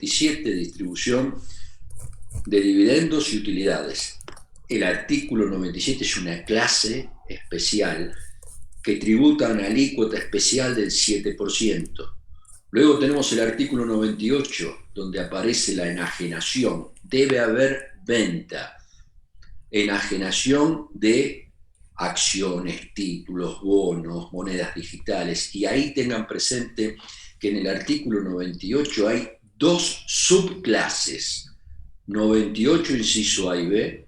97, distribución de dividendos y utilidades. El artículo 97 es una clase especial que tributa una alícuota especial del 7%. Luego tenemos el artículo 98, donde aparece la enajenación. Debe haber venta, enajenación de acciones, títulos, bonos, monedas digitales. Y ahí tengan presente que en el artículo 98 hay dos subclases. 98 inciso A y B,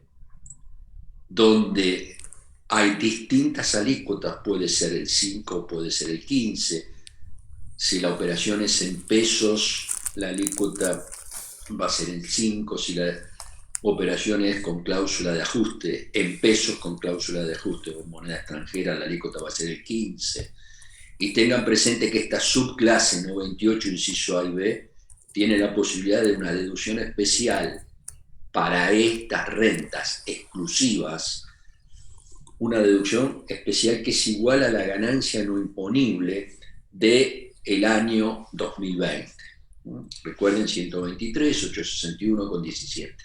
donde hay distintas alícuotas, puede ser el 5, puede ser el 15. Si la operación es en pesos, la alícuota va a ser el 5. Si la operación es con cláusula de ajuste, en pesos con cláusula de ajuste o moneda extranjera, la alícuota va a ser el 15. Y tengan presente que esta subclase 98, inciso A y B, tiene la posibilidad de una deducción especial para estas rentas exclusivas, una deducción especial que es igual a la ganancia no imponible del año 2020. Recuerden 123, 861,17.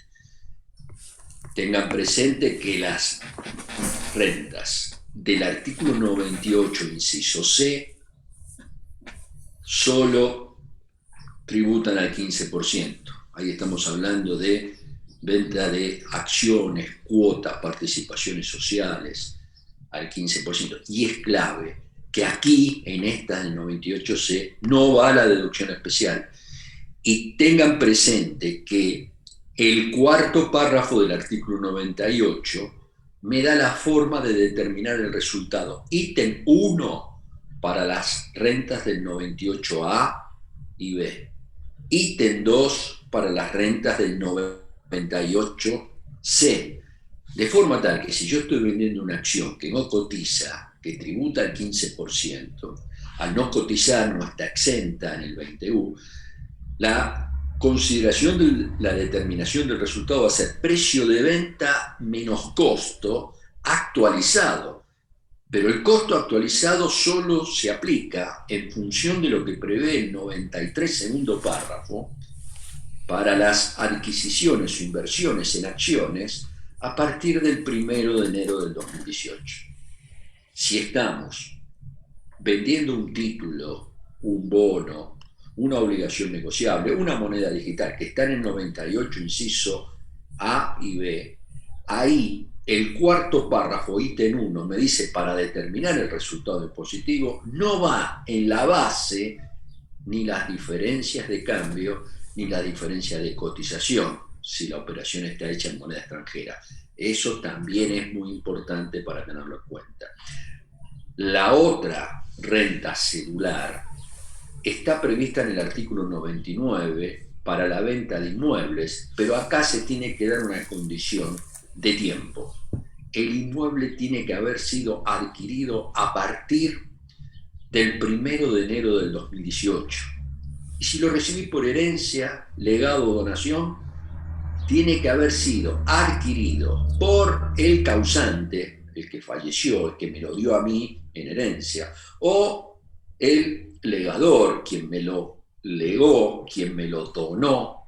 Tengan presente que las rentas del artículo 98, inciso C, solo tributan al 15%. Ahí estamos hablando de venta de acciones, cuotas, participaciones sociales al 15%. Y es clave que aquí, en esta del 98C, no va la deducción especial. Y tengan presente que el cuarto párrafo del artículo 98 me da la forma de determinar el resultado. Ítem 1 para las rentas del 98A y B. Ítem 2 para las rentas del 98C. De forma tal que si yo estoy vendiendo una acción que no cotiza, que tributa al 15%, al no cotizar no está exenta en el 20U, la consideración de la determinación del resultado va a ser precio de venta menos costo actualizado. Pero el costo actualizado solo se aplica en función de lo que prevé el 93 segundo párrafo para las adquisiciones o inversiones en acciones a partir del 1 de enero del 2018. Si estamos vendiendo un título, un bono, una obligación negociable, una moneda digital que está en el 98, inciso A y B, ahí el cuarto párrafo, ítem 1, me dice para determinar el resultado positivo, no va en la base ni las diferencias de cambio ni la diferencia de cotización si la operación está hecha en moneda extranjera. Eso también es muy importante para tenerlo en cuenta. La otra renta cedular está prevista en el artículo 99 para la venta de inmuebles, pero acá se tiene que dar una condición de tiempo. El inmueble tiene que haber sido adquirido a partir del 1 de enero del 2018. Y si lo recibí por herencia, legado o donación, tiene que haber sido adquirido por el causante, el que falleció, el que me lo dio a mí en herencia, o el legador, quien me lo legó, quien me lo donó.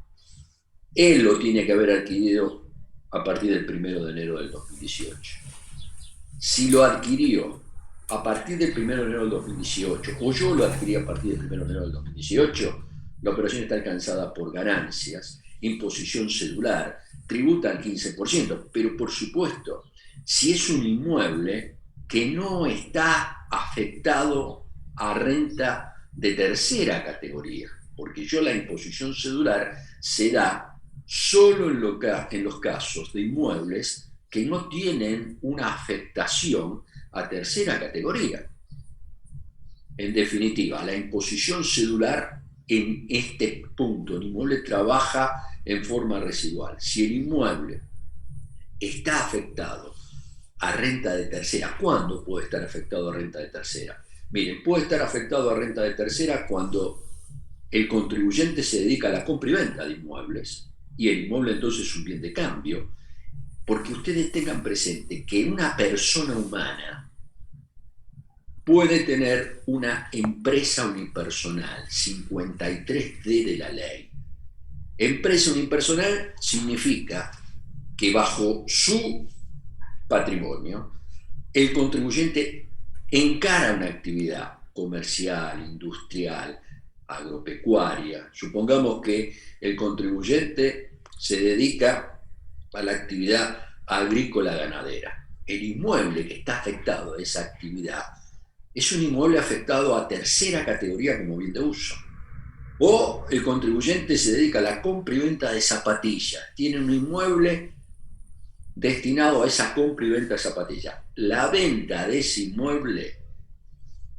Él lo tiene que haber adquirido a partir del 1 de enero del 2018. Si lo adquirió a partir del 1 de enero del 2018, o yo lo adquirí a partir del 1 de enero del 2018, la operación está alcanzada por ganancias, imposición cedular, tributa al 15%, pero por supuesto, si es un inmueble que no está afectado a renta de tercera categoría, porque yo la imposición cedular se da solo en los casos de inmuebles que no tienen una afectación a tercera categoría. En definitiva, la imposición cedular en este punto, el inmueble trabaja en forma residual. Si el inmueble está afectado a renta de tercera, ¿cuándo puede estar afectado a renta de tercera? Miren, puede estar afectado a renta de tercera cuando el contribuyente se dedica a la compra y venta de inmuebles y el inmueble entonces es un bien de cambio, porque ustedes tengan presente que una persona humana puede tener una empresa unipersonal, 53D de la ley, Empresa unipersonal significa que bajo su patrimonio el contribuyente encara una actividad comercial, industrial, agropecuaria. Supongamos que el contribuyente se dedica a la actividad agrícola ganadera. El inmueble que está afectado a esa actividad es un inmueble afectado a tercera categoría como bien de uso. O el contribuyente se dedica a la compra y venta de zapatillas, tiene un inmueble destinado a esa compra y venta de zapatillas. La venta de ese inmueble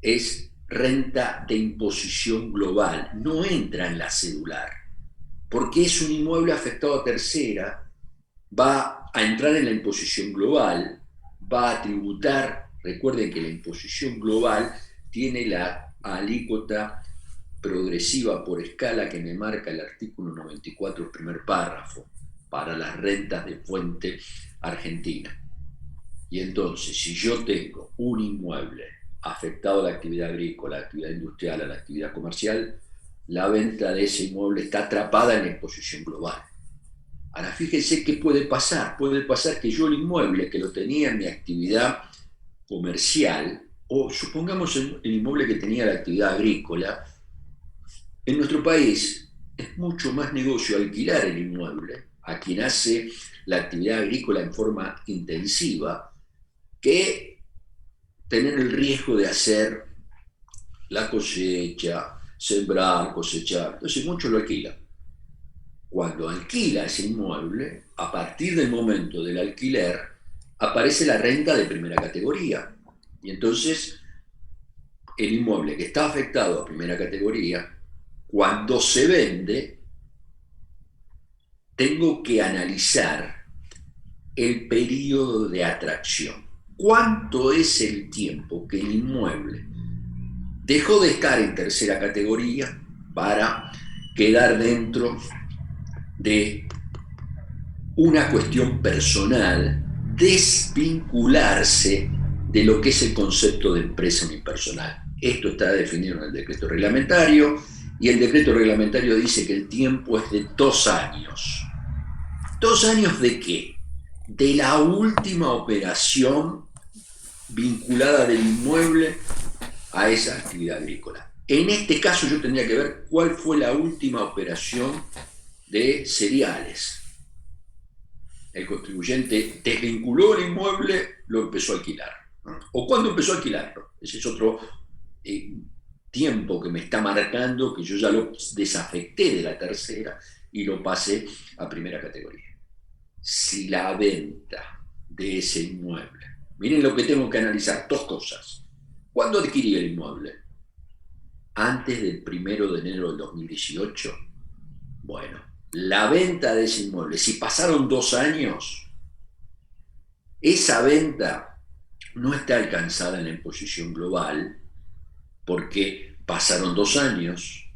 es renta de imposición global, no entra en la cedular, porque es un inmueble afectado a tercera, va a entrar en la imposición global, va a tributar. Recuerden que la imposición global tiene la alícuota progresiva por escala que me marca el artículo 94, el primer párrafo, para las rentas de fuente argentina. Y entonces, si yo tengo un inmueble afectado a la actividad agrícola, a la actividad industrial, a la actividad comercial, la venta de ese inmueble está atrapada en la imposición global. Ahora, fíjense qué puede pasar. Puede pasar que yo el inmueble que lo tenía en mi actividad comercial, o supongamos el inmueble que tenía la actividad agrícola, en nuestro país es mucho más negocio alquilar el inmueble a quien hace la actividad agrícola en forma intensiva que tener el riesgo de hacer la cosecha, sembrar, cosechar. Entonces muchos lo alquilan. Cuando alquila ese inmueble, a partir del momento del alquiler, aparece la renta de primera categoría. Y entonces el inmueble que está afectado a primera categoría, cuando se vende, tengo que analizar el periodo de atracción. ¿Cuánto es el tiempo que el inmueble dejó de estar en tercera categoría para quedar dentro de una cuestión personal, desvincularse de lo que es el concepto de empresa unipersonal? Esto está definido en el decreto reglamentario, y el decreto reglamentario dice que el tiempo es de 2 años. ¿2 años de qué? De la última operación vinculada del inmueble a esa actividad agrícola. En este caso yo tendría que ver cuál fue la última operación de cereales. El contribuyente desvinculó el inmueble, lo empezó a alquilar. ¿O cuándo empezó a alquilarlo? Ese es otro tiempo que me está marcando que yo ya lo desafecté de la tercera y lo pasé a primera categoría. Si la venta de ese inmueble, miren lo que tengo que analizar, 2 cosas. ¿Cuándo adquirí el inmueble? ¿Antes del 1 de enero del 2018? Bueno, la venta de ese inmueble, si pasaron 2 años, esa venta no está alcanzada en la imposición global porque pasaron 2 años.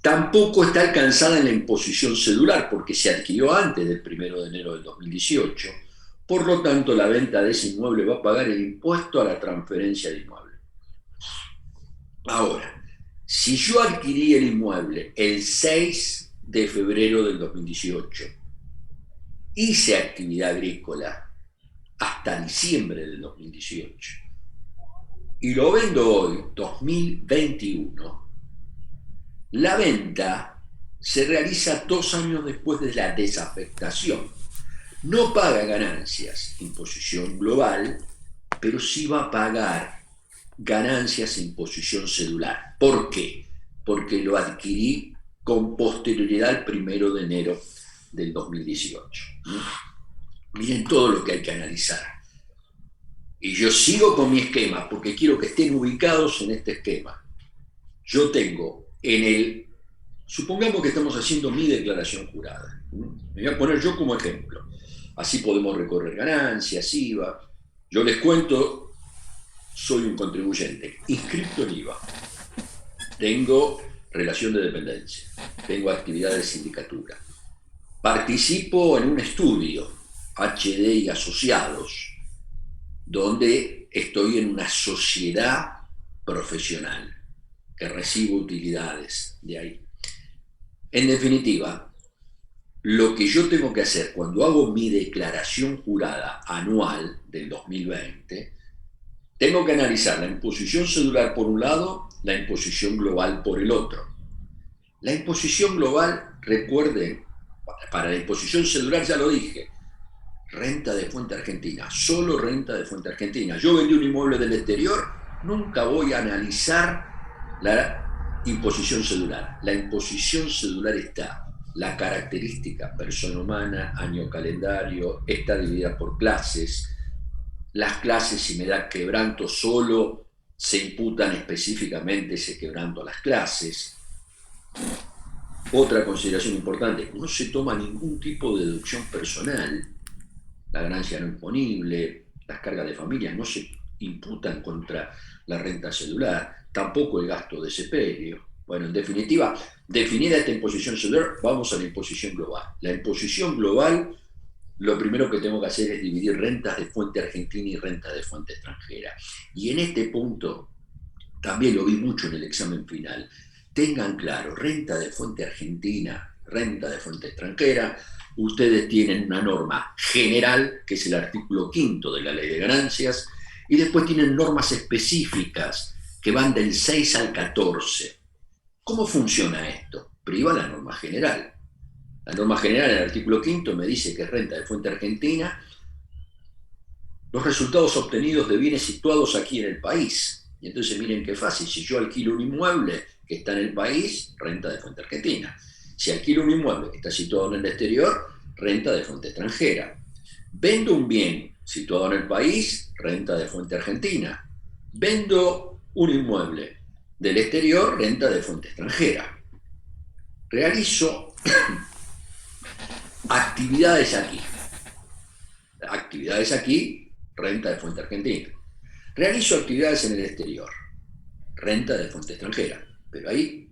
Tampoco está alcanzada en la imposición cedular porque se adquirió antes del 1 de enero del 2018. Por lo tanto, la venta de ese inmueble va a pagar el impuesto a la transferencia de inmueble. Ahora, si yo adquirí el inmueble el 6 de febrero del 2018, hice actividad agrícola hasta diciembre del 2018 y lo vendo hoy, 2021, la venta se realiza 2 años después de la desafectación. No paga ganancias, imposición global, pero sí va a pagar ganancias en imposición cedular. ¿Por qué? Porque lo adquirí con posterioridad al 1 de enero del 2018. Miren todo lo que hay que analizar. Y yo sigo con mi esquema porque quiero que estén ubicados en este esquema. Yo tengo supongamos que estamos haciendo mi declaración jurada. Me voy a poner yo como ejemplo. Así podemos recorrer ganancias, IVA. Yo les cuento, soy un contribuyente inscripto en IVA. Tengo relación de dependencia. Tengo actividad de sindicatura. Participo en un estudio, HD y asociados, donde estoy en una sociedad profesional que recibo utilidades de ahí. En definitiva, lo que yo tengo que hacer cuando hago mi declaración jurada anual del 2020, tengo que analizar la imposición cedular por un lado, la imposición global por el otro. La imposición global, recuerden, para la imposición cedular ya lo dije, renta de fuente argentina, solo renta de fuente argentina. Yo vendí un inmueble del exterior, nunca voy a analizar la imposición cedular. La imposición cedular está la característica, persona humana, año calendario, está dividida por clases. Las clases, si me da quebranto solo, se imputan específicamente ese quebranto a las clases. Otra consideración importante, no se toma ningún tipo de deducción personal. La ganancia no imponible, las cargas de familia no se imputan contra la renta cedular, tampoco el gasto de sepelio. Bueno, en definitiva, definida esta imposición cedular, vamos a la imposición global. La imposición global, lo primero que tengo que hacer es dividir rentas de fuente argentina y rentas de fuente extranjera. Y en este punto, también lo vi mucho en el examen final, tengan claro, renta de fuente argentina, renta de fuente extranjera, ustedes tienen una norma general, que es el artículo 5 de la Ley de Ganancias, y después tienen normas específicas que van del 6 al 14. ¿Cómo funciona esto? Priva la norma general. La norma general, en el artículo 5, me dice que es renta de fuente argentina los resultados obtenidos de bienes situados aquí en el país. Y entonces miren qué fácil, si yo alquilo un inmueble que está en el país, renta de fuente argentina. Si alquilo un inmueble que está situado en el exterior, renta de fuente extranjera. Vendo un bien situado en el país, renta de fuente argentina. Vendo un inmueble del exterior, renta de fuente extranjera. Realizo actividades aquí. Actividades aquí, renta de fuente argentina. Realizo actividades en el exterior, renta de fuente extranjera. Pero ahí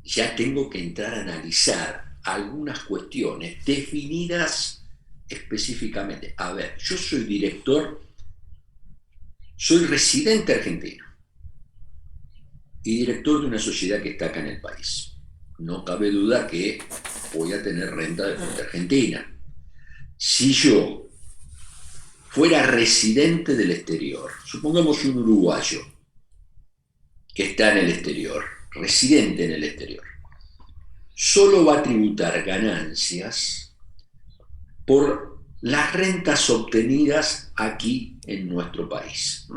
ya tengo que entrar a analizar algunas cuestiones definidas específicamente. A ver, yo soy director, soy residente argentino y director de una sociedad que está acá en el país. No cabe duda que voy a tener renta de fuente argentina. Si yo fuera residente del exterior, supongamos un uruguayo que está en el exterior, residente en el exterior, solo va a tributar ganancias por las rentas obtenidas aquí en nuestro país.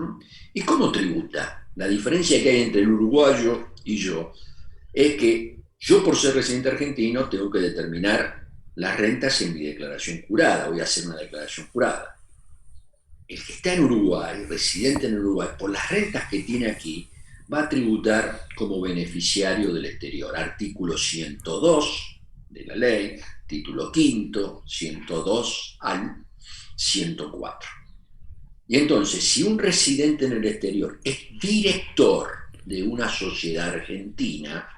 ¿Y cómo tributa? La diferencia que hay entre el uruguayo y yo es que yo, por ser residente argentino, tengo que determinar las rentas en mi declaración jurada. Voy a hacer una declaración jurada. El que está en Uruguay, residente en Uruguay, por las rentas que tiene aquí, va a tributar como beneficiario del exterior. Artículo 102 de la ley, título quinto, 102 al 104. Y entonces, si un residente en el exterior es director de una sociedad argentina,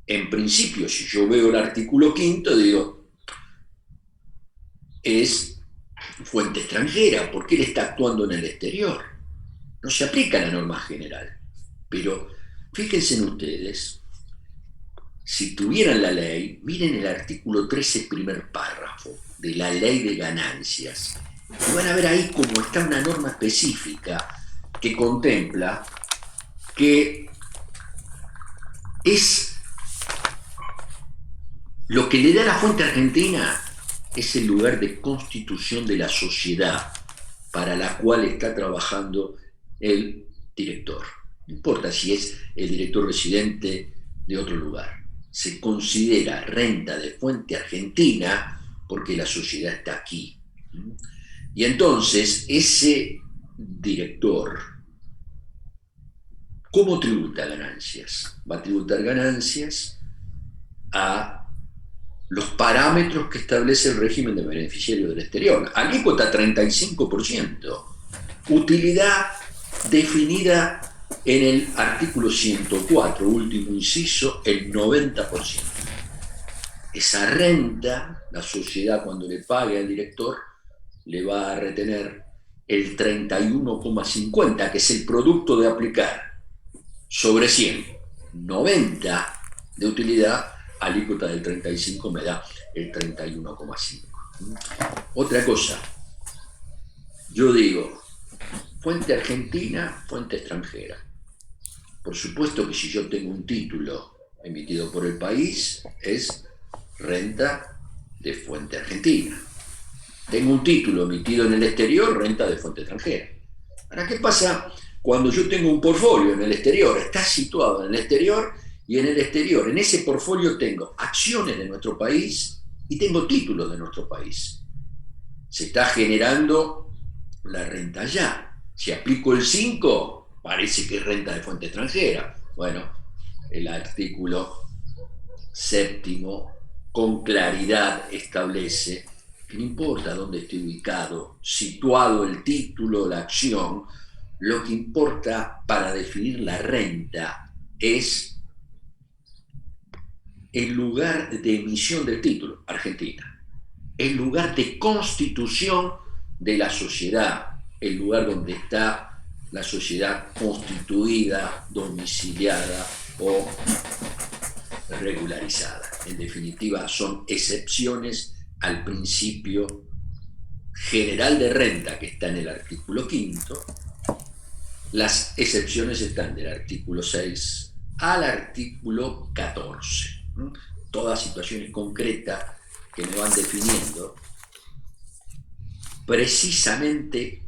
en principio, si yo veo el artículo quinto, digo, es fuente extranjera, porque él está actuando en el exterior. No se aplica la norma general. Pero fíjense en ustedes, si tuvieran la ley, miren el artículo 13, primer párrafo de la Ley de Ganancias. Y van a ver ahí cómo está una norma específica que contempla que es lo que le da la fuente argentina es el lugar de constitución de la sociedad para la cual está trabajando el director. No importa si es el director residente de otro lugar. Se considera renta de fuente argentina porque la sociedad está aquí. Y entonces ese director, ¿cómo tributa ganancias? Va a tributar ganancias a los parámetros que establece el régimen de beneficiario del exterior. Alícuota 35%. Utilidad definida en el artículo 104, último inciso, el 90%. Esa renta, la sociedad cuando le pague al director, le va a retener el 31,50, que es el producto de aplicar sobre 100. 90 de utilidad, alícuota del 35 me da el 31,5. Otra cosa, yo digo, fuente argentina, fuente extranjera. Por supuesto que si yo tengo un título emitido por el país, es renta de fuente argentina. Tengo un título emitido en el exterior, renta de fuente extranjera. Ahora, ¿qué pasa cuando yo tengo un portfolio en el exterior? Está situado en el exterior y en el exterior, en ese portfolio tengo acciones de nuestro país y tengo títulos de nuestro país. Se está generando la renta ya. Si aplico el 5, parece que es renta de fuente extranjera. Bueno, el artículo 7º con claridad establece que no importa dónde esté ubicado, situado el título, la acción, lo que importa para definir la renta es el lugar de emisión del título, Argentina, el lugar de constitución de la sociedad, el lugar donde está la sociedad constituida, domiciliada o regularizada. En definitiva, son excepciones al principio general de renta que está en el artículo 5. Las excepciones están del artículo 6 al artículo 14. Todas situaciones concretas que me van definiendo precisamente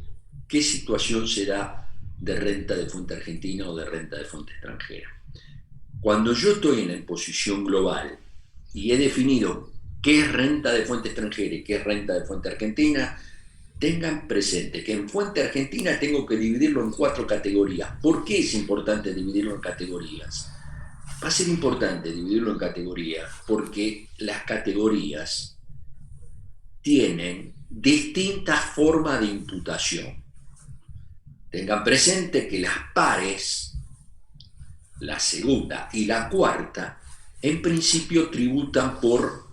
qué situación será de renta de fuente argentina o de renta de fuente extranjera. Cuando yo estoy en la imposición global y he definido qué es renta de fuente extranjera y qué es renta de fuente argentina, tengan presente que en fuente argentina tengo que dividirlo en 4 categorías. ¿Por qué es importante dividirlo en categorías? Va a ser importante dividirlo en categorías porque las categorías tienen distintas formas de imputación. Tengan presente que las pares, la segunda y la cuarta, en principio tributan por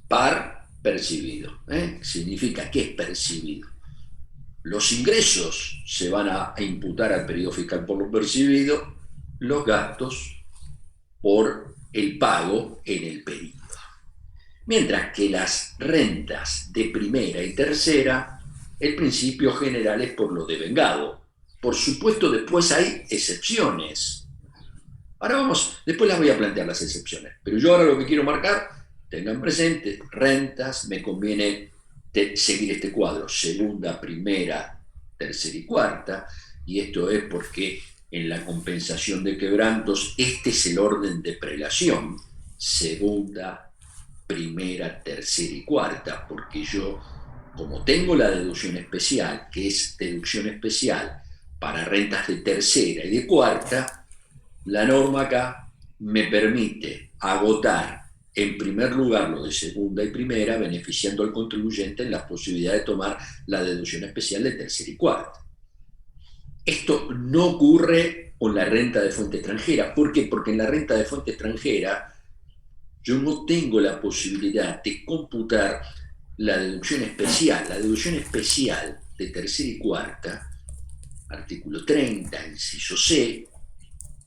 par percibido. Significa que es percibido. Los ingresos se van a imputar al periodo fiscal por lo percibido, los gastos por el pago en el periodo. Mientras que las rentas de primera y tercera, el principio general es por lo devengado. Por supuesto, después hay excepciones. Ahora después las voy a plantear las excepciones, pero yo ahora lo que quiero marcar, tengan presente, rentas, me conviene seguir este cuadro, segunda, primera, tercera y cuarta, y esto es porque en la compensación de quebrantos, este es el orden de prelación, segunda, primera, tercera y cuarta, porque yo, como tengo la deducción especial, que es deducción especial para rentas de tercera y de cuarta, la norma acá me permite agotar en primer lugar lo de segunda y primera, beneficiando al contribuyente en la posibilidad de tomar la deducción especial de tercera y cuarta. Esto no ocurre con la renta de fuente extranjera. ¿Por qué? Porque en la renta de fuente extranjera yo no tengo la posibilidad de computar la deducción especial. La deducción especial de tercera y cuarta, artículo 30, inciso C,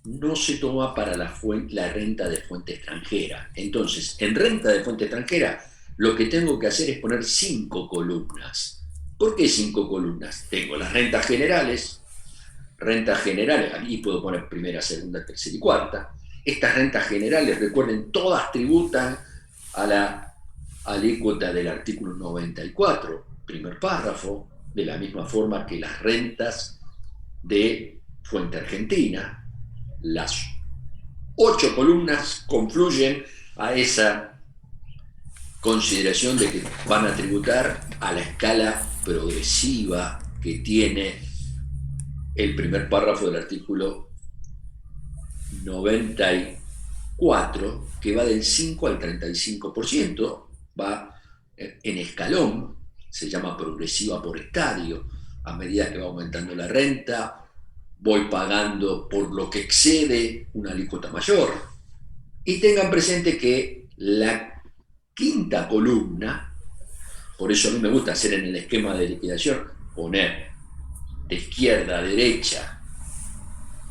no se toma para la renta de fuente extranjera. Entonces, en renta de fuente extranjera, lo que tengo que hacer es poner 5 columnas. ¿Por qué 5 columnas? Tengo las rentas generales, ahí puedo poner primera, segunda, tercera y cuarta. Estas rentas generales, recuerden, todas tributan a la alícuota del artículo 94, primer párrafo, de la misma forma que las rentas de fuente argentina. Las 8 columnas confluyen a esa consideración de que van a tributar a la escala progresiva que tiene el primer párrafo del artículo 94, que va del 5 al 35%, va en escalón, se llama progresiva por estadio. A medida que va aumentando la renta, voy pagando por lo que excede una alícuota mayor. Y tengan presente que la quinta columna, por eso a mí me gusta hacer en el esquema de liquidación, poner de izquierda a derecha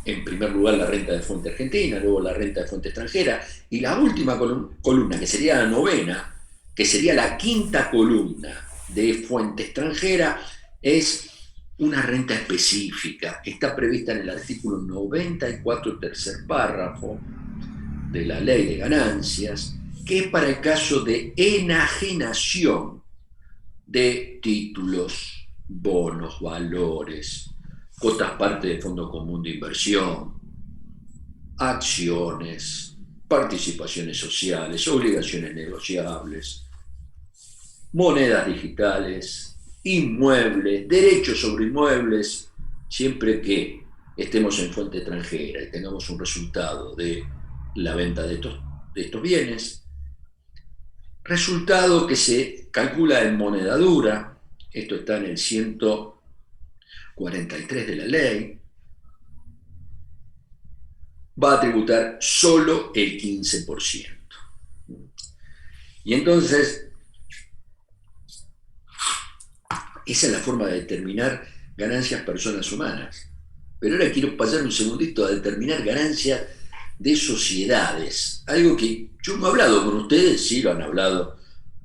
en primer lugar la renta de fuente argentina, luego la renta de fuente extranjera, y la última columna, que sería la novena, que sería la quinta columna de fuente extranjera, es una renta específica, que está prevista en el artículo 94, tercer párrafo de la Ley de Ganancias, que es para el caso de enajenación de títulos, bonos, valores, cuotas parte del Fondo Común de Inversión, acciones, participaciones sociales, obligaciones negociables, monedas digitales, inmuebles, derechos sobre inmuebles, siempre que estemos en fuente extranjera y tengamos un resultado de la venta de estos bienes. Resultado que se calcula en moneda dura, esto está en el 143 de la ley, va a tributar solo el 15%. Y entonces, esa es la forma de determinar ganancias personas humanas. Pero ahora quiero pasar un segundito a determinar ganancias de sociedades. Algo que yo no he hablado con ustedes, sí lo han hablado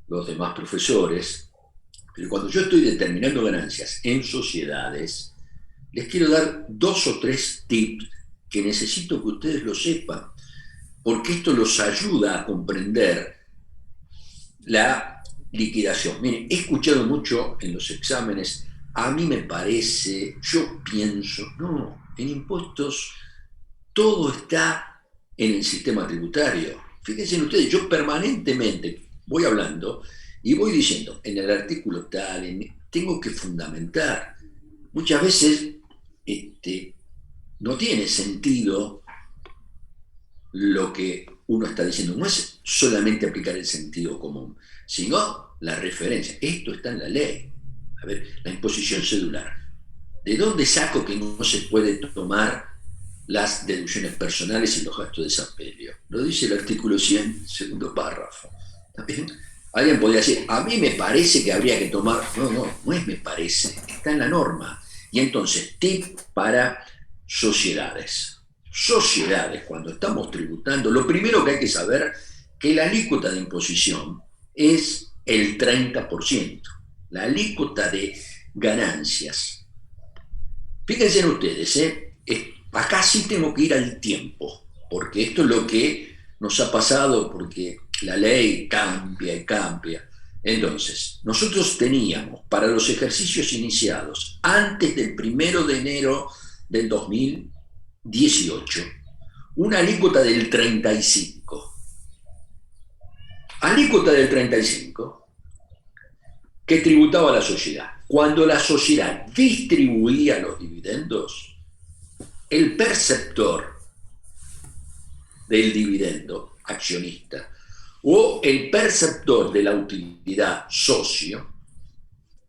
los demás profesores, pero cuando yo estoy determinando ganancias en sociedades, les quiero dar 2 o 3 tips que necesito que ustedes lo sepan, porque esto los ayuda a comprender la liquidación. Miren, he escuchado mucho en los exámenes, a mí me parece, yo pienso, no, en impuestos todo está en el sistema tributario. Fíjense ustedes, yo permanentemente voy hablando y voy diciendo, en el artículo tal, tengo que fundamentar. Muchas veces no tiene sentido lo que uno está diciendo. No es solamente aplicar el sentido común, sino la referencia. Esto está en la ley. A ver, la imposición cedular. ¿De dónde saco que no se puede tomar las deducciones personales y los gastos de sepelio? Lo dice el artículo 100, segundo párrafo. ¿También? Alguien podría decir, a mí me parece que habría que tomar. No es me parece, está en la norma. Y entonces, tip para sociedades. Sociedades, cuando estamos tributando, lo primero que hay que saber que la alícuota de imposición es el 30%. La alícuota de ganancias. Fíjense en ustedes, acá sí tengo que ir al tiempo, porque esto es lo que nos ha pasado, porque la ley cambia y cambia. Entonces, nosotros teníamos para los ejercicios iniciados antes del 1 de enero del 2018 una alícuota del 35. Alícuota del 35 que tributaba a la sociedad. Cuando la sociedad distribuía los dividendos, el perceptor del dividendo, accionista, o el perceptor de la utilidad, socio,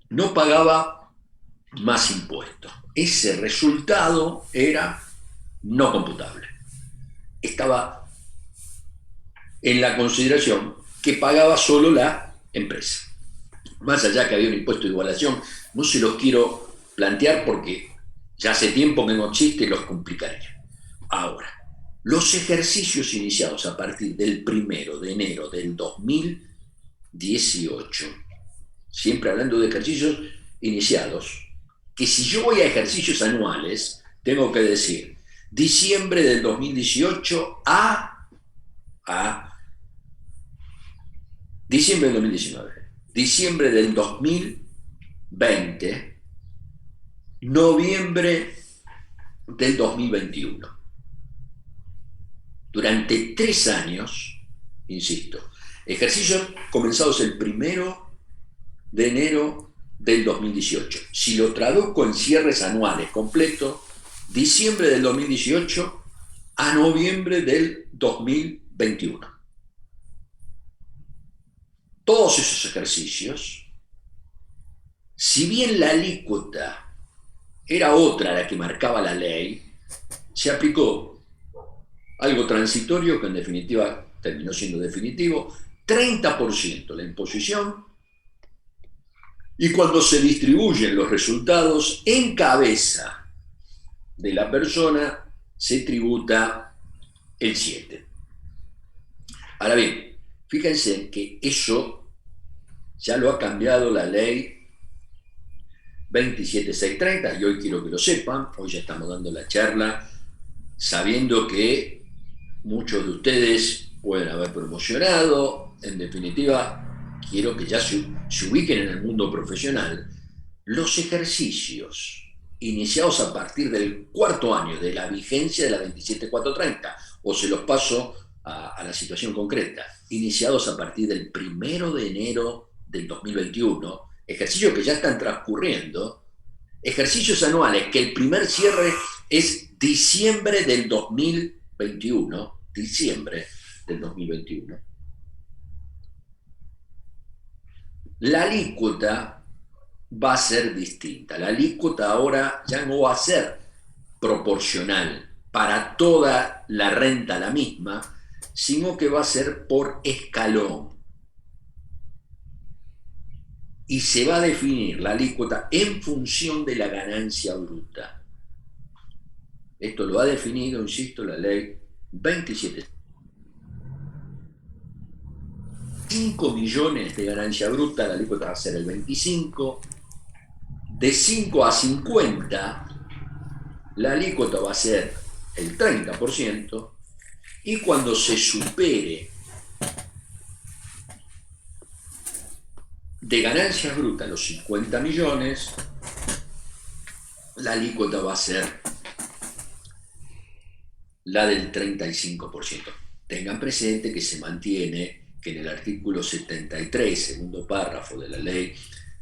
no pagaba más impuestos. Ese resultado era no computable. Estaba en la consideración que pagaba solo la empresa. Más allá que había un impuesto de igualación, no se los quiero plantear porque ya hace tiempo que no existe y los complicaría. Ahora, los ejercicios iniciados a partir del 1 de enero del 2018, siempre hablando de ejercicios iniciados, que si yo voy a ejercicios anuales, tengo que decir diciembre del 2018 a diciembre del 2019, diciembre del 2020, noviembre del 2021. Durante 3 años, insisto, ejercicios comenzados el 1 de enero del 2018. Si lo traduzco en cierres anuales completos, diciembre del 2018 a noviembre del 2021. Todos esos ejercicios, si bien la alícuota era otra la que marcaba la ley, se aplicó algo transitorio que en definitiva terminó siendo definitivo, 30% la imposición, y cuando se distribuyen los resultados en cabeza de la persona, se tributa el 7%. Ahora bien, fíjense que eso ya lo ha cambiado la ley 27630, y hoy quiero que lo sepan, hoy ya estamos dando la charla sabiendo que muchos de ustedes pueden haber promocionado. En definitiva, quiero que ya se ubiquen en el mundo profesional. Los ejercicios iniciados a partir del 4.º año de la vigencia de la 27430, o se los paso a la situación concreta, iniciados a partir del 1 de enero del 2021, ejercicios que ya están transcurriendo, ejercicios anuales que el primer cierre es diciembre del 2021, la alícuota va a ser distinta. La alícuota ahora ya no va a ser proporcional para toda la renta la misma, sino que va a ser por escalón. Y se va a definir la alícuota en función de la ganancia bruta. Esto lo ha definido, insisto, la ley 27. 5 millones de ganancia bruta, la alícuota va a ser el 25. De 5 a 50, la alícuota va a ser el 30%. Y cuando se supere de ganancias brutas los 50 millones, la alícuota va a ser la del 35%. Tengan presente que se mantiene que en el artículo 73, segundo párrafo de la ley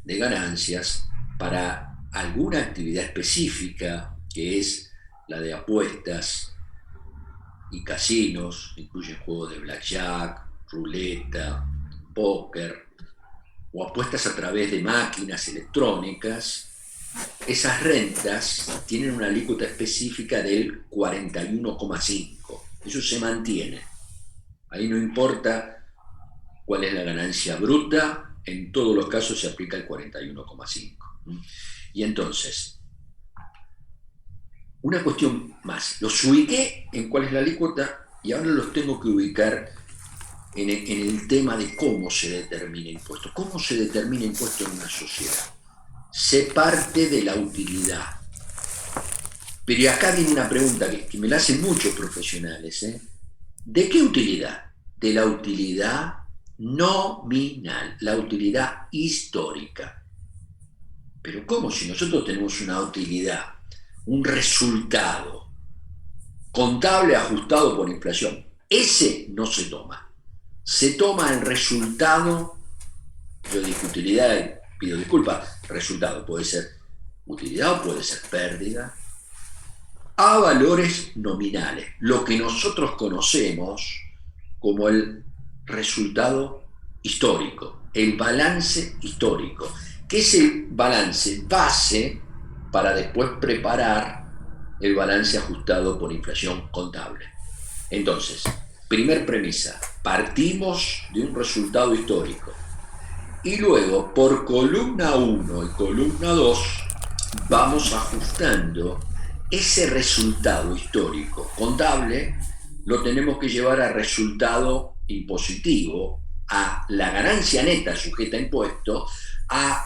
de ganancias, para alguna actividad específica, que es la de apuestas y casinos, incluyen juegos de blackjack, ruleta, póker, o apuestas a través de máquinas electrónicas, esas rentas tienen una alícuota específica del 41,5%. Eso se mantiene. Ahí no importa cuál es la ganancia bruta, en todos los casos se aplica el 41,5%. Y entonces, una cuestión más. Los ubiqué en cuál es la alícuota y ahora los tengo que ubicar en el tema de cómo se determina impuesto. ¿Cómo se determina impuesto en una sociedad? Se parte de la utilidad. Pero acá viene una pregunta que me la hacen muchos profesionales. ¿De qué utilidad? De la utilidad nominal, la utilidad histórica. Pero ¿cómo? Si nosotros tenemos una utilidad, un resultado contable ajustado por inflación, ese no se toma. Se toma el resultado, yo dije utilidad, pido disculpas, resultado puede ser utilidad o puede ser pérdida, a valores nominales, lo que nosotros conocemos como el resultado histórico, el balance histórico, que es el balance base para después preparar el balance ajustado por inflación contable. Entonces, primer premisa, partimos de un resultado histórico y luego por columna 1 y columna 2 vamos ajustando ese resultado histórico contable, lo tenemos que llevar a resultado impositivo, a la ganancia neta sujeta a impuesto, a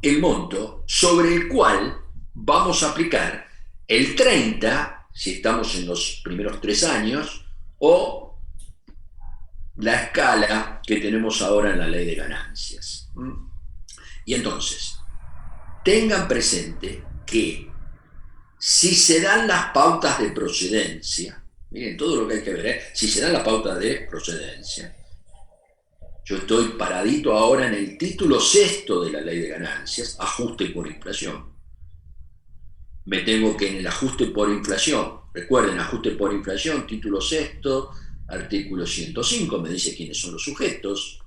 el monto sobre el cual vamos a aplicar el 30, si estamos en los primeros 3 años, o la escala que tenemos ahora en la ley de ganancias. Y entonces, tengan presente que si se dan las pautas de procedencia, miren todo lo que hay que ver, si se dan las pautas de procedencia, yo estoy paradito ahora en el título 6º de la ley de ganancias, ajuste por inflación. Me tengo que en el ajuste por inflación, recuerden, ajuste por inflación, título 6º, artículo 105, me dice quiénes son los sujetos.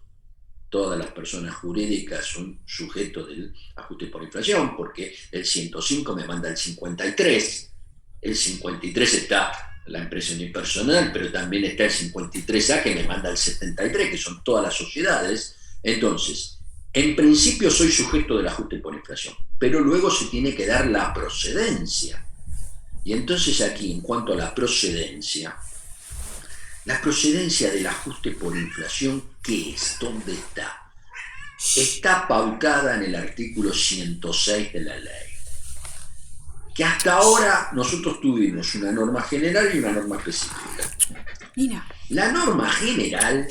Todas las personas jurídicas son sujetos del ajuste por inflación, porque el 105 me manda el 53, el 53 está la empresa unipersonal, pero también está el 53A que me manda el 73, que son todas las sociedades. Entonces, en principio soy sujeto del ajuste por inflación, pero luego se tiene que dar la procedencia. Y entonces aquí, en cuanto a la procedencia del ajuste por inflación, ¿qué es? ¿Dónde está? Está pautada en el artículo 106 de la ley. Que hasta ahora nosotros tuvimos una norma general y una norma específica. Mira. La norma general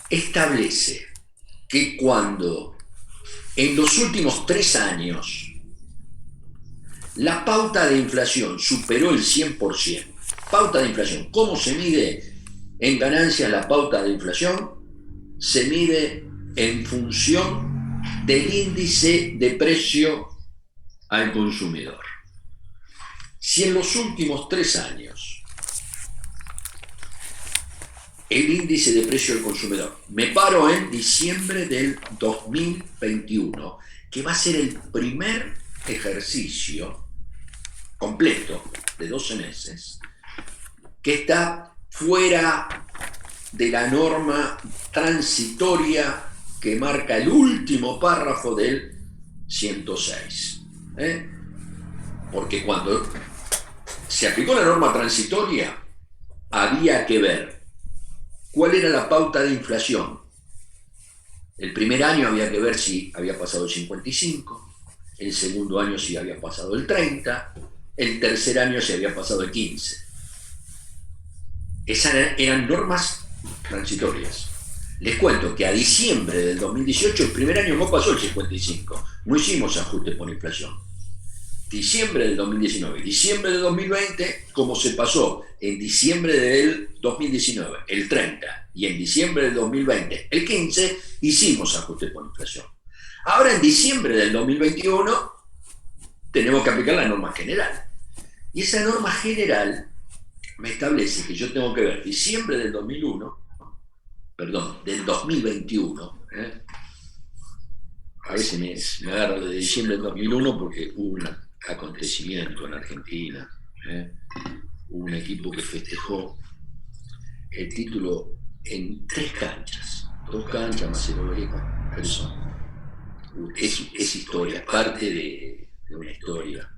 establece que cuando en los últimos 3 años la pauta de inflación superó el 100%, pauta de inflación, ¿cómo se mide en ganancias la pauta de inflación? Se mide en función del índice de precio al consumidor. Si en los últimos 3 años el índice de precio al consumidor, me paro en diciembre del 2021, que va a ser el primer ejercicio completo de 12 meses, que está fuera de la norma transitoria que marca el último párrafo del 106. Porque cuando se aplicó la norma transitoria, había que ver cuál era la pauta de inflación. El primer año había que ver si había pasado el 55, el segundo año si había pasado el 30, el tercer año si había pasado el 15. Esas eran normas transitorias. Les cuento que a diciembre del 2018, el primer año no pasó el 55, no hicimos ajuste por inflación. Diciembre del 2019, diciembre del 2020, como se pasó en diciembre del 2019, el 30, y en diciembre del 2020, el 15, hicimos ajuste por inflación. Ahora en diciembre del 2021 tenemos que aplicar la norma general. Y esa norma general me establece que yo tengo que ver diciembre del 2021, a veces me agarro de diciembre del 2001 porque hubo un acontecimiento en Argentina, hubo un equipo que festejó el título en 3 canchas, 2 canchas más el obelisco, es historia, es parte de una historia.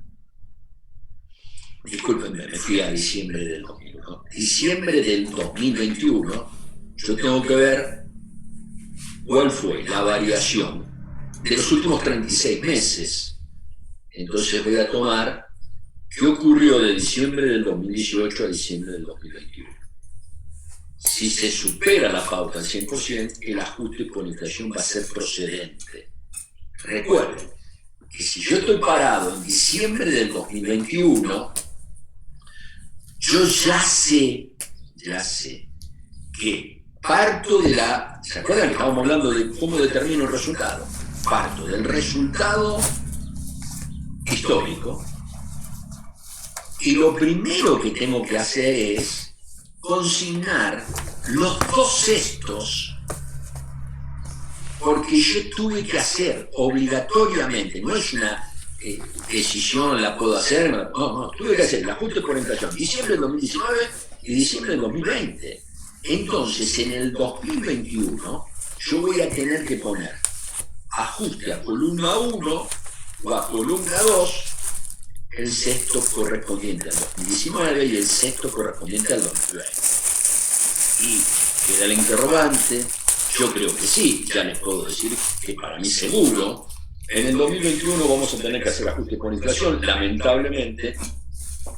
Discúlpenme, me fui a diciembre del 2001. Diciembre del 2021, yo tengo que ver cuál fue la variación de los últimos 36 meses. Entonces voy a tomar qué ocurrió de diciembre del 2018 a diciembre del 2021. Si se supera la pauta al 100%, el ajuste por inflación va a ser procedente. Recuerden que si yo estoy parado en diciembre del 2021, yo ya sé que parto de la... ¿Se acuerdan que estábamos hablando de cómo determino el resultado? Parto del resultado histórico y lo primero que tengo que hacer es consignar los 2/6, porque yo tuve que hacer obligatoriamente, no es una decisión, la puedo hacer, no, tuve que hacer el ajuste por inflación, diciembre del 2019 y diciembre del 2020. Entonces, en el 2021, yo voy a tener que poner ajuste a columna 1 o a columna 2, el sexto correspondiente al 2019 y el sexto correspondiente al 2020. Y queda el interrogante. Yo creo que sí, ya les puedo decir que para mí seguro, en el 2021 vamos a tener que hacer ajuste por inflación, lamentablemente,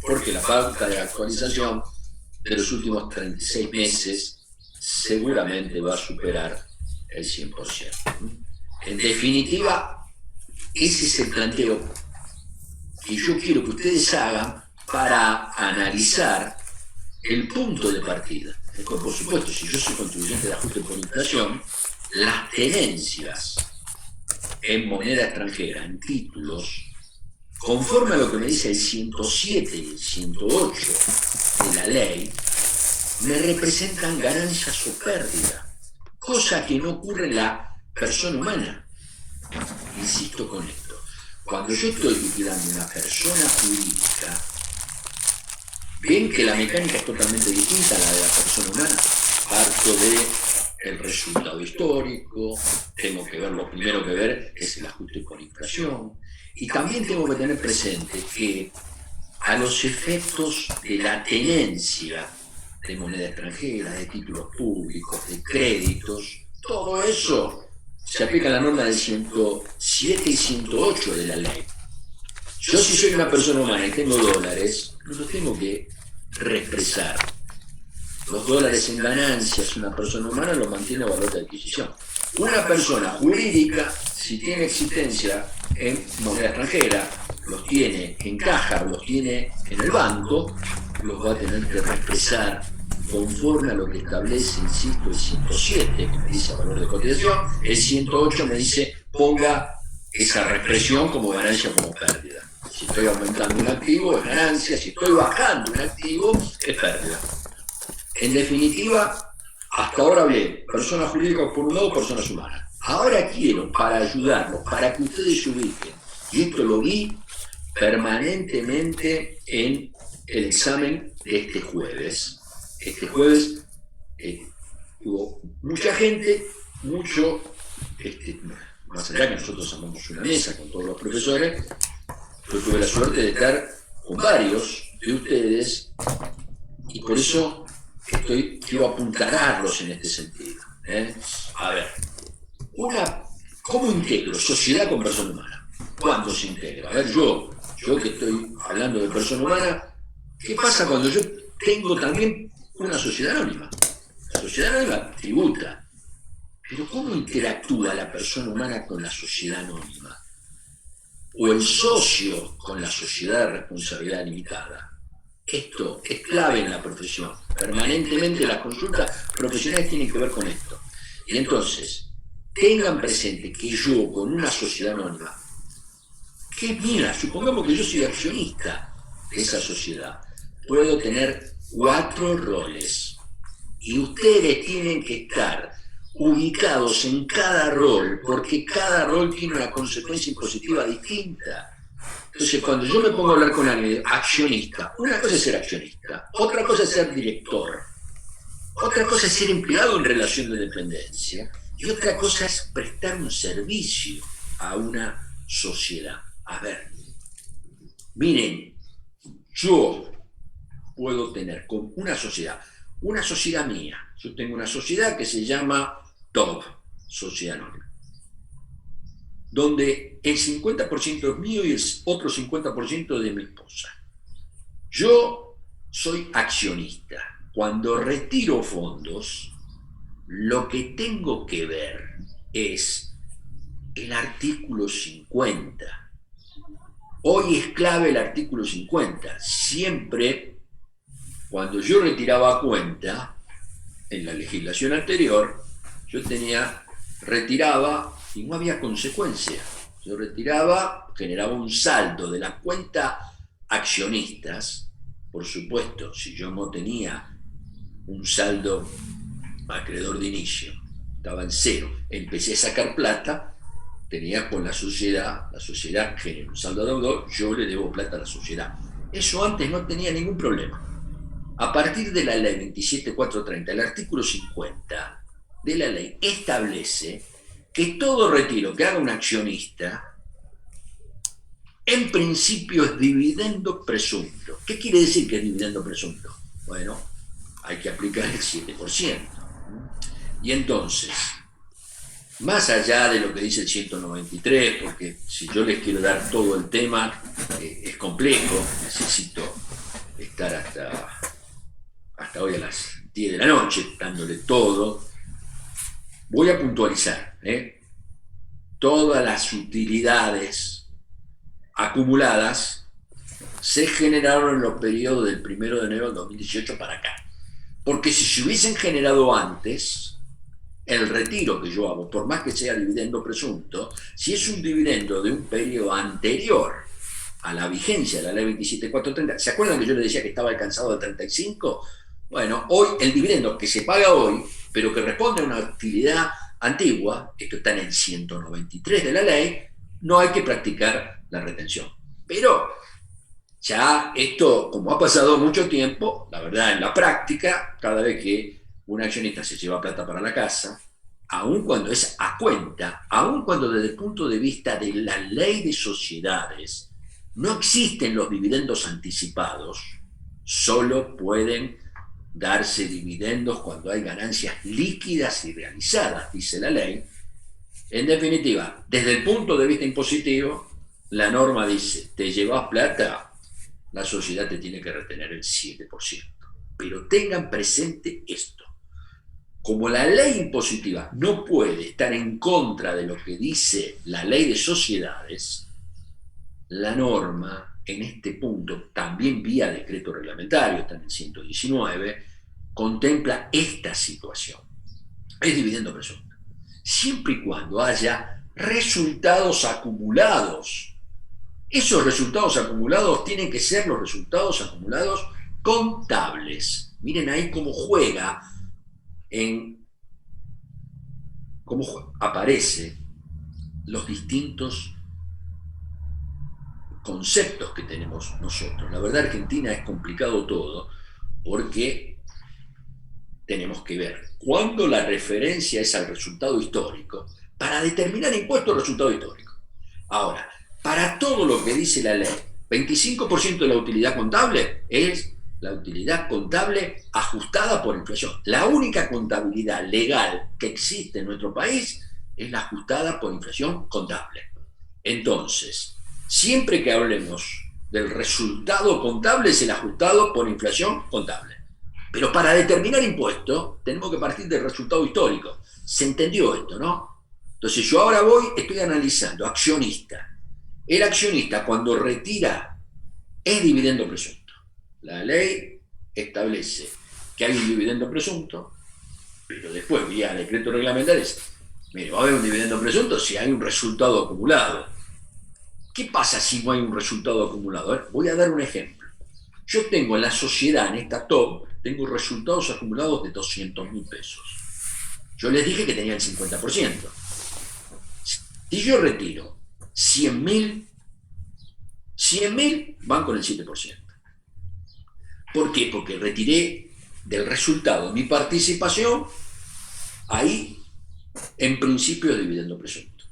porque la pauta de actualización de los últimos 36 meses seguramente va a superar el 100%. En definitiva, ese es el planteo que yo quiero que ustedes hagan para analizar el punto de partida. Por supuesto, si yo soy contribuyente de ajuste por inflación, las tenencias en moneda extranjera, en títulos, conforme a lo que me dice el 107 y el 108 de la ley, me representan ganancias o pérdidas, cosa que no ocurre en la persona humana. Insisto con esto, cuando yo estoy liquidando una persona jurídica, ven que la mecánica es totalmente distinta a la de la persona humana. Parto de el resultado histórico, tengo que ver, lo primero que ver es el ajuste por inflación, y también tengo que tener presente que a los efectos de la tenencia de moneda extranjera, de títulos públicos, de créditos, todo eso se aplica a la norma del 107 y 108 de la ley. Yo, si soy una persona humana y tengo dólares, no los tengo que represar. Los dólares en ganancias, una persona humana los mantiene a valor de adquisición. Una persona jurídica, si tiene existencia en moneda extranjera, los tiene en caja, los tiene en el banco, los va a tener que represar conforme a lo que establece, insisto, el 107, que me dice valor de cotización, el 108 me dice ponga esa represión como ganancia o como pérdida. Si estoy aumentando un activo es ganancia, si estoy bajando un activo es pérdida. En definitiva, hasta ahora hablé personas jurídicas por un lado, personas humanas. Ahora quiero, para ayudarlos, para que ustedes se ubiquen, y esto lo vi permanentemente en el examen de este jueves. Este jueves hubo mucha gente, más allá que nosotros armamos una mesa con todos los profesores, yo tuve la suerte de estar con varios de ustedes y por eso quiero apuntalarlos en este sentido. A ver, ¿cómo integro sociedad con persona humana? ¿Cuándo se integra? A ver, yo que estoy hablando de persona humana, ¿qué pasa cuando yo tengo también una sociedad anónima? La sociedad anónima tributa, pero ¿cómo interactúa la persona humana con la sociedad anónima? O el socio con la sociedad de responsabilidad limitada. Esto es clave en la profesión. Permanentemente las consultas profesionales tienen que ver con esto. Y entonces, tengan presente que yo con una sociedad anónima, que es mía, supongamos que yo soy accionista de esa sociedad, puedo tener 4 roles. Y ustedes tienen que estar ubicados en cada rol, porque cada rol tiene una consecuencia impositiva distinta. Entonces, cuando yo me pongo a hablar con alguien accionista, una cosa es ser accionista, otra cosa es ser director, otra cosa es ser empleado en relación de dependencia, y otra cosa es prestar un servicio a una sociedad. A ver, miren, yo puedo tener con una sociedad mía, yo tengo una sociedad que se llama TOB, Sociedad Anónima, donde el 50% es mío y el otro 50% de mi esposa. Yo soy accionista. Cuando retiro fondos, lo que tengo que ver es el artículo 50. Hoy es clave el artículo 50. Siempre, cuando yo retiraba cuenta, en la legislación anterior, yo retiraba y no había consecuencia. Yo retiraba, generaba un saldo de la cuenta accionistas. Por supuesto, si yo no tenía un saldo acreedor de inicio, estaba en cero, empecé a sacar plata, tenía con la sociedad genera un saldo deudor, yo le debo plata a la sociedad. Eso antes no tenía ningún problema. A partir de la ley 27430, el artículo 50 de la ley establece que todo retiro que haga un accionista, en principio es dividendo presunto. ¿Qué quiere decir que es dividendo presunto? Bueno, hay que aplicar el 7%. Y entonces, más allá de lo que dice el 193, porque si yo les quiero dar todo el tema, es complejo, necesito estar hasta hoy a las 10 de la noche, dándole todo. Voy a puntualizar, todas las utilidades acumuladas se generaron en los periodos del 1 de enero del 2018 para acá. Porque si se hubiesen generado antes, el retiro que yo hago, por más que sea dividendo presunto, si es un dividendo de un periodo anterior a la vigencia de la ley 27430, ¿se acuerdan que yo les decía que estaba alcanzado el 35? Bueno, hoy el dividendo que se paga hoy, pero que responde a una actividad antigua, esto está en el 193 de la ley, no hay que practicar la retención. Pero ya esto, como ha pasado mucho tiempo, la verdad en la práctica, cada vez que un accionista se lleva plata para la casa, aun cuando es a cuenta, aun cuando desde el punto de vista de la ley de sociedades no existen los dividendos anticipados, solo pueden darse dividendos cuando hay ganancias líquidas y realizadas, dice la ley. En definitiva, desde el punto de vista impositivo, la norma dice, te llevas plata, la sociedad te tiene que retener el 7%. Pero tengan presente esto. Como la ley impositiva no puede estar en contra de lo que dice la ley de sociedades, la norma en este punto, también vía decreto reglamentario, está en el 119, contempla esta situación. Es dividendo presunto. Siempre y cuando haya resultados acumulados. Esos resultados acumulados tienen que ser los resultados acumulados contables. Miren ahí cómo juega, cómo aparece los distintos conceptos que tenemos nosotros. La verdad, Argentina es complicado todo porque tenemos que ver cuándo la referencia es al resultado histórico para determinar impuesto al resultado histórico. Ahora, para todo lo que dice la ley, 25% de la utilidad contable es la utilidad contable ajustada por inflación. La única contabilidad legal que existe en nuestro país es la ajustada por inflación contable. Entonces, siempre que hablemos del resultado contable es el ajustado por inflación contable. Pero para determinar impuesto tenemos que partir del resultado histórico. ¿Se entendió esto, no? Entonces yo ahora estoy analizando accionista. El accionista cuando retira es dividendo presunto. La ley establece que hay un dividendo presunto, pero después vía decreto reglamentario dice, mire, va a haber un dividendo presunto si hay un resultado acumulado. ¿Qué pasa si no hay un resultado acumulado? Voy a dar un ejemplo. Yo tengo en la sociedad, en esta top, tengo resultados acumulados de 200.000 pesos. Yo les dije que tenía el 50%. Si yo retiro 100.000, 100.000 van con el 7%. ¿Por qué? Porque retiré del resultado mi participación, ahí en principio es dividendo presunto.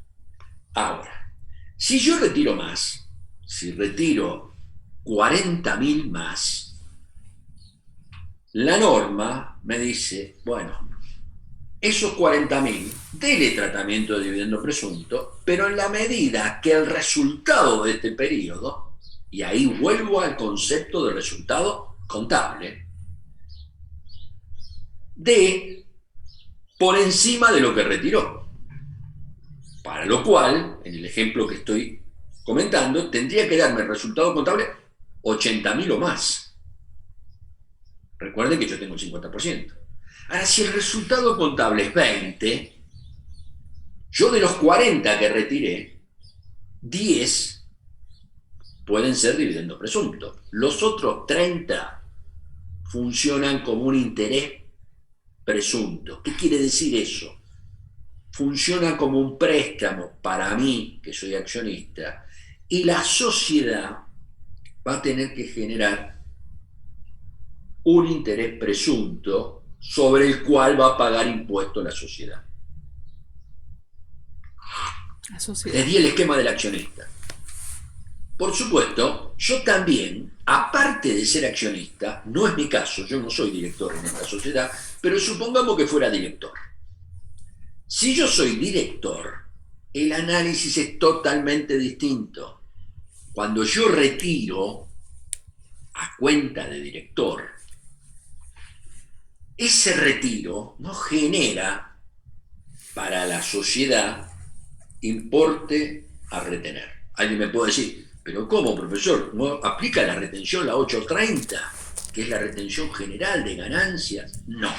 Ahora, si yo retiro más, si retiro 40.000 más, la norma me dice, bueno, esos 40.000, dele tratamiento de dividendo presunto, pero en la medida que el resultado de este periodo, y ahí vuelvo al concepto de resultado contable, de por encima de lo que retiró. Para lo cual, en el ejemplo que estoy comentando, tendría que darme el resultado contable 80.000 o más. Recuerden que yo tengo el 50%. Ahora, si el resultado contable es 20, yo de los 40 que retiré, 10 pueden ser dividendo presunto. Los otros 30 funcionan como un interés presunto. ¿Qué quiere decir eso? Funciona como un préstamo para mí, que soy accionista, y la sociedad va a tener que generar un interés presunto sobre el cual va a pagar impuesto la sociedad. Les di el esquema del accionista. Por supuesto, yo también, aparte de ser accionista, no es mi caso, yo no soy director en esta sociedad, pero supongamos que fuera director. Si yo soy director, el análisis es totalmente distinto. Cuando yo retiro a cuenta de director, ese retiro no genera para la sociedad importe a retener. Alguien me puede decir, pero ¿cómo, profesor? ¿No aplica la retención, la 830, que es la retención general de ganancias? No.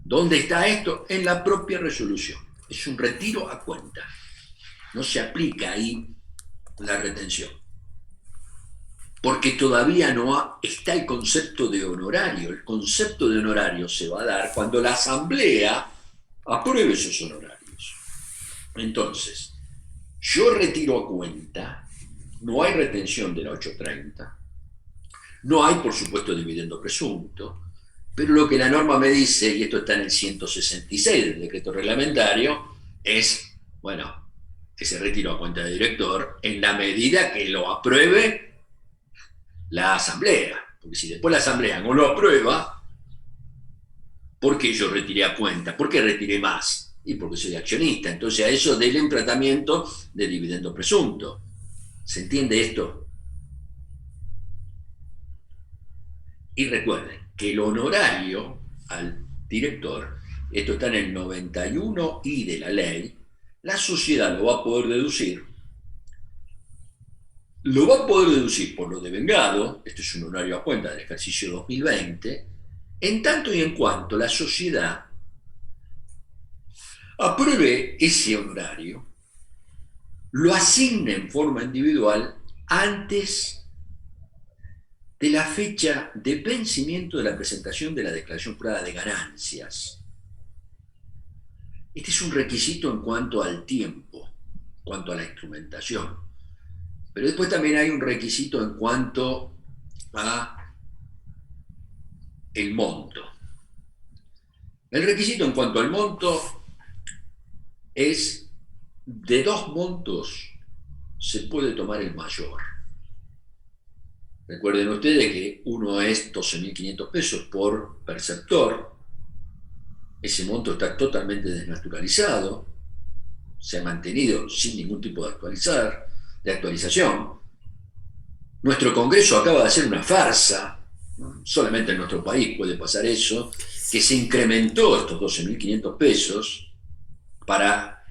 ¿Dónde está esto? En la propia resolución. Es un retiro a cuenta. No se aplica ahí la retención. Porque todavía no está el concepto de honorario. El concepto de honorario se va a dar cuando la asamblea apruebe esos honorarios. Entonces, yo retiro a cuenta, no hay retención de la 830, no hay, por supuesto, dividendo presunto, Pero lo que la norma me dice, y esto está en el 166 del decreto reglamentario, es, bueno, que se retiro a cuenta del director en la medida que lo apruebe la asamblea. Porque si después la asamblea no lo aprueba, ¿por qué yo retiré a cuenta? ¿Por qué retiré más? Y porque soy accionista. Entonces a eso denle un tratamiento de dividendo presunto. ¿Se entiende esto? Y recuerden que el honorario al director, esto está en el 91I de la ley, la sociedad lo va a poder deducir. Lo va a poder deducir por lo devengado, esto es un honorario a cuenta del ejercicio 2020, en tanto y en cuanto la sociedad apruebe ese honorario, lo asigne en forma individual antes de la fecha de vencimiento de la presentación de la declaración jurada de ganancias. Este es un requisito en cuanto al tiempo, en cuanto a la instrumentación. Pero después también hay un requisito en cuanto a el monto. El requisito en cuanto al monto es de 2 montos se puede tomar el mayor. Recuerden ustedes que uno es 12.500 pesos por perceptor. Ese monto está totalmente desnaturalizado, se ha mantenido sin ningún tipo de actualización. Nuestro Congreso acaba de hacer una farsa, solamente en nuestro país puede pasar eso, que se incrementó estos 12.500 pesos para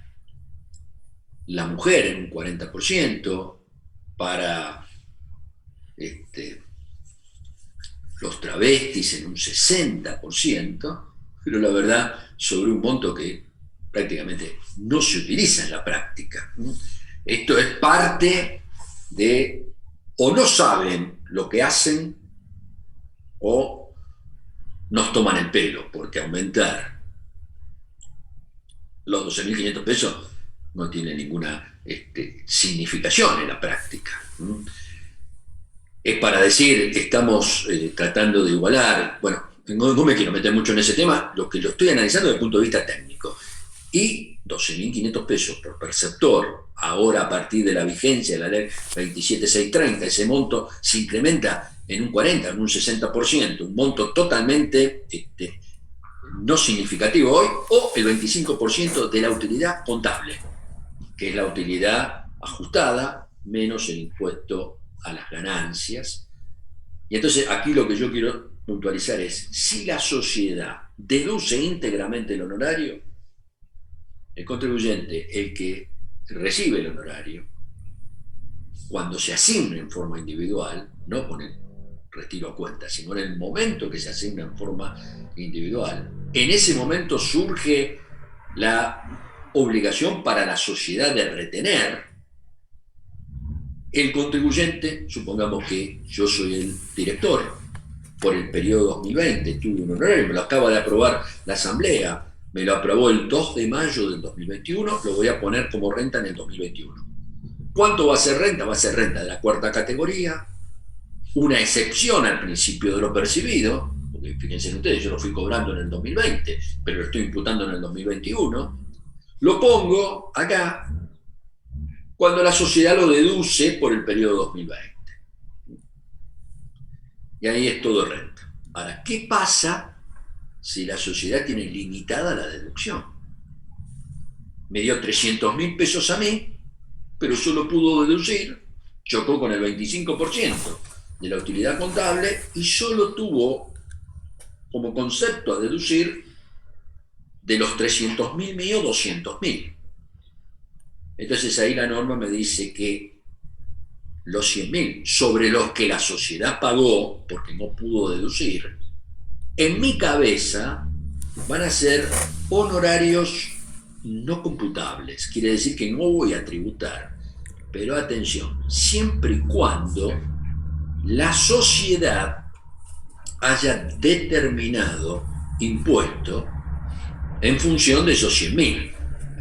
la mujer en un 40%, para los travestis en un 60%, pero la verdad sobre un monto que prácticamente no se utiliza en la práctica. Esto es parte de, o no saben lo que hacen, o nos toman el pelo, porque aumentar los 12.500 pesos no tiene ninguna significación en la práctica. Es para decir que estamos tratando de igualar, bueno, no me quiero meter mucho en ese tema, lo que lo estoy analizando desde el punto de vista técnico. Y 12.500 pesos por perceptor, ahora a partir de la vigencia de la ley 27630, ese monto se incrementa en un 40, en un 60%, un monto totalmente no significativo hoy, o el 25% de la utilidad contable, que es la utilidad ajustada menos el impuesto a las ganancias. Y entonces aquí lo que yo quiero puntualizar es, si la sociedad deduce íntegramente el honorario, el contribuyente, el que recibe el honorario, cuando se asigna en forma individual, no con el retiro a cuenta, sino en el momento que se asigna en forma individual, en ese momento surge la obligación para la sociedad de retener. El contribuyente, supongamos que yo soy el director, por el periodo 2020 tuve un honorario, me lo acaba de aprobar la asamblea, me lo aprobó el 2 de mayo del 2021, lo voy a poner como renta en el 2021. ¿Cuánto va a ser renta? Va a ser renta de la 4ª categoría, una excepción al principio de lo percibido, porque fíjense ustedes, yo lo fui cobrando en el 2020, pero lo estoy imputando en el 2021, lo pongo acá cuando la sociedad lo deduce por el periodo 2020. Y ahí es todo renta. Ahora, ¿qué pasa si la sociedad tiene limitada la deducción? Me dio 300.000 pesos a mí, pero solo pudo deducir, chocó con el 25% de la utilidad contable y solo tuvo como concepto a deducir de los 300.000 míos 200.000. Entonces ahí la norma me dice que los 100.000 sobre los que la sociedad pagó porque no pudo deducir, en mi cabeza van a ser honorarios no computables. Quiere decir que no voy a tributar. Pero atención, siempre y cuando la sociedad haya determinado impuesto en función de esos 100.000.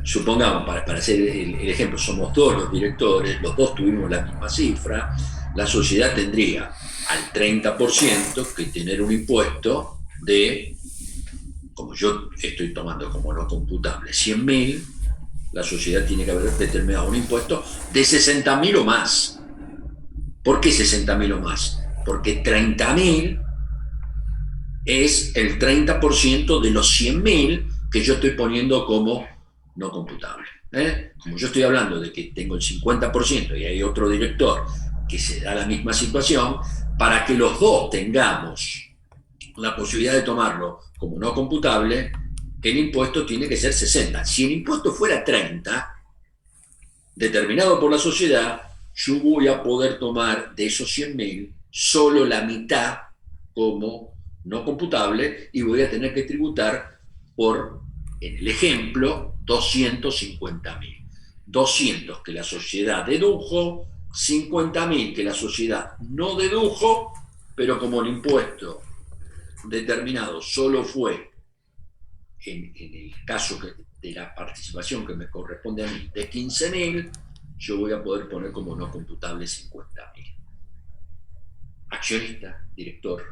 Supongamos, para hacer el ejemplo, somos 2 los directores, los 2 tuvimos la misma cifra, la sociedad tendría al 30% que tener un impuesto de, como yo estoy tomando como no computable, 100.000, la sociedad tiene que haber determinado un impuesto de 60.000 o más. ¿Por qué 60.000 o más? Porque 30.000 es el 30% de los 100.000 que yo estoy poniendo como no computable. Como yo estoy hablando de que tengo el 50% y hay otro director que se da la misma situación, para que los dos tengamos la posibilidad de tomarlo como no computable, el impuesto tiene que ser 60. Si el impuesto fuera 30, determinado por la sociedad, yo voy a poder tomar de esos 100.000 solo la mitad como no computable y voy a tener que tributar por, en el ejemplo, 250.000. 200 que la sociedad dedujo, 50.000 que la sociedad no dedujo, pero como el impuesto determinado solo fue, en el caso de la participación que me corresponde a mí, de 15.000, yo voy a poder poner como no computable 50.000. Accionista, director.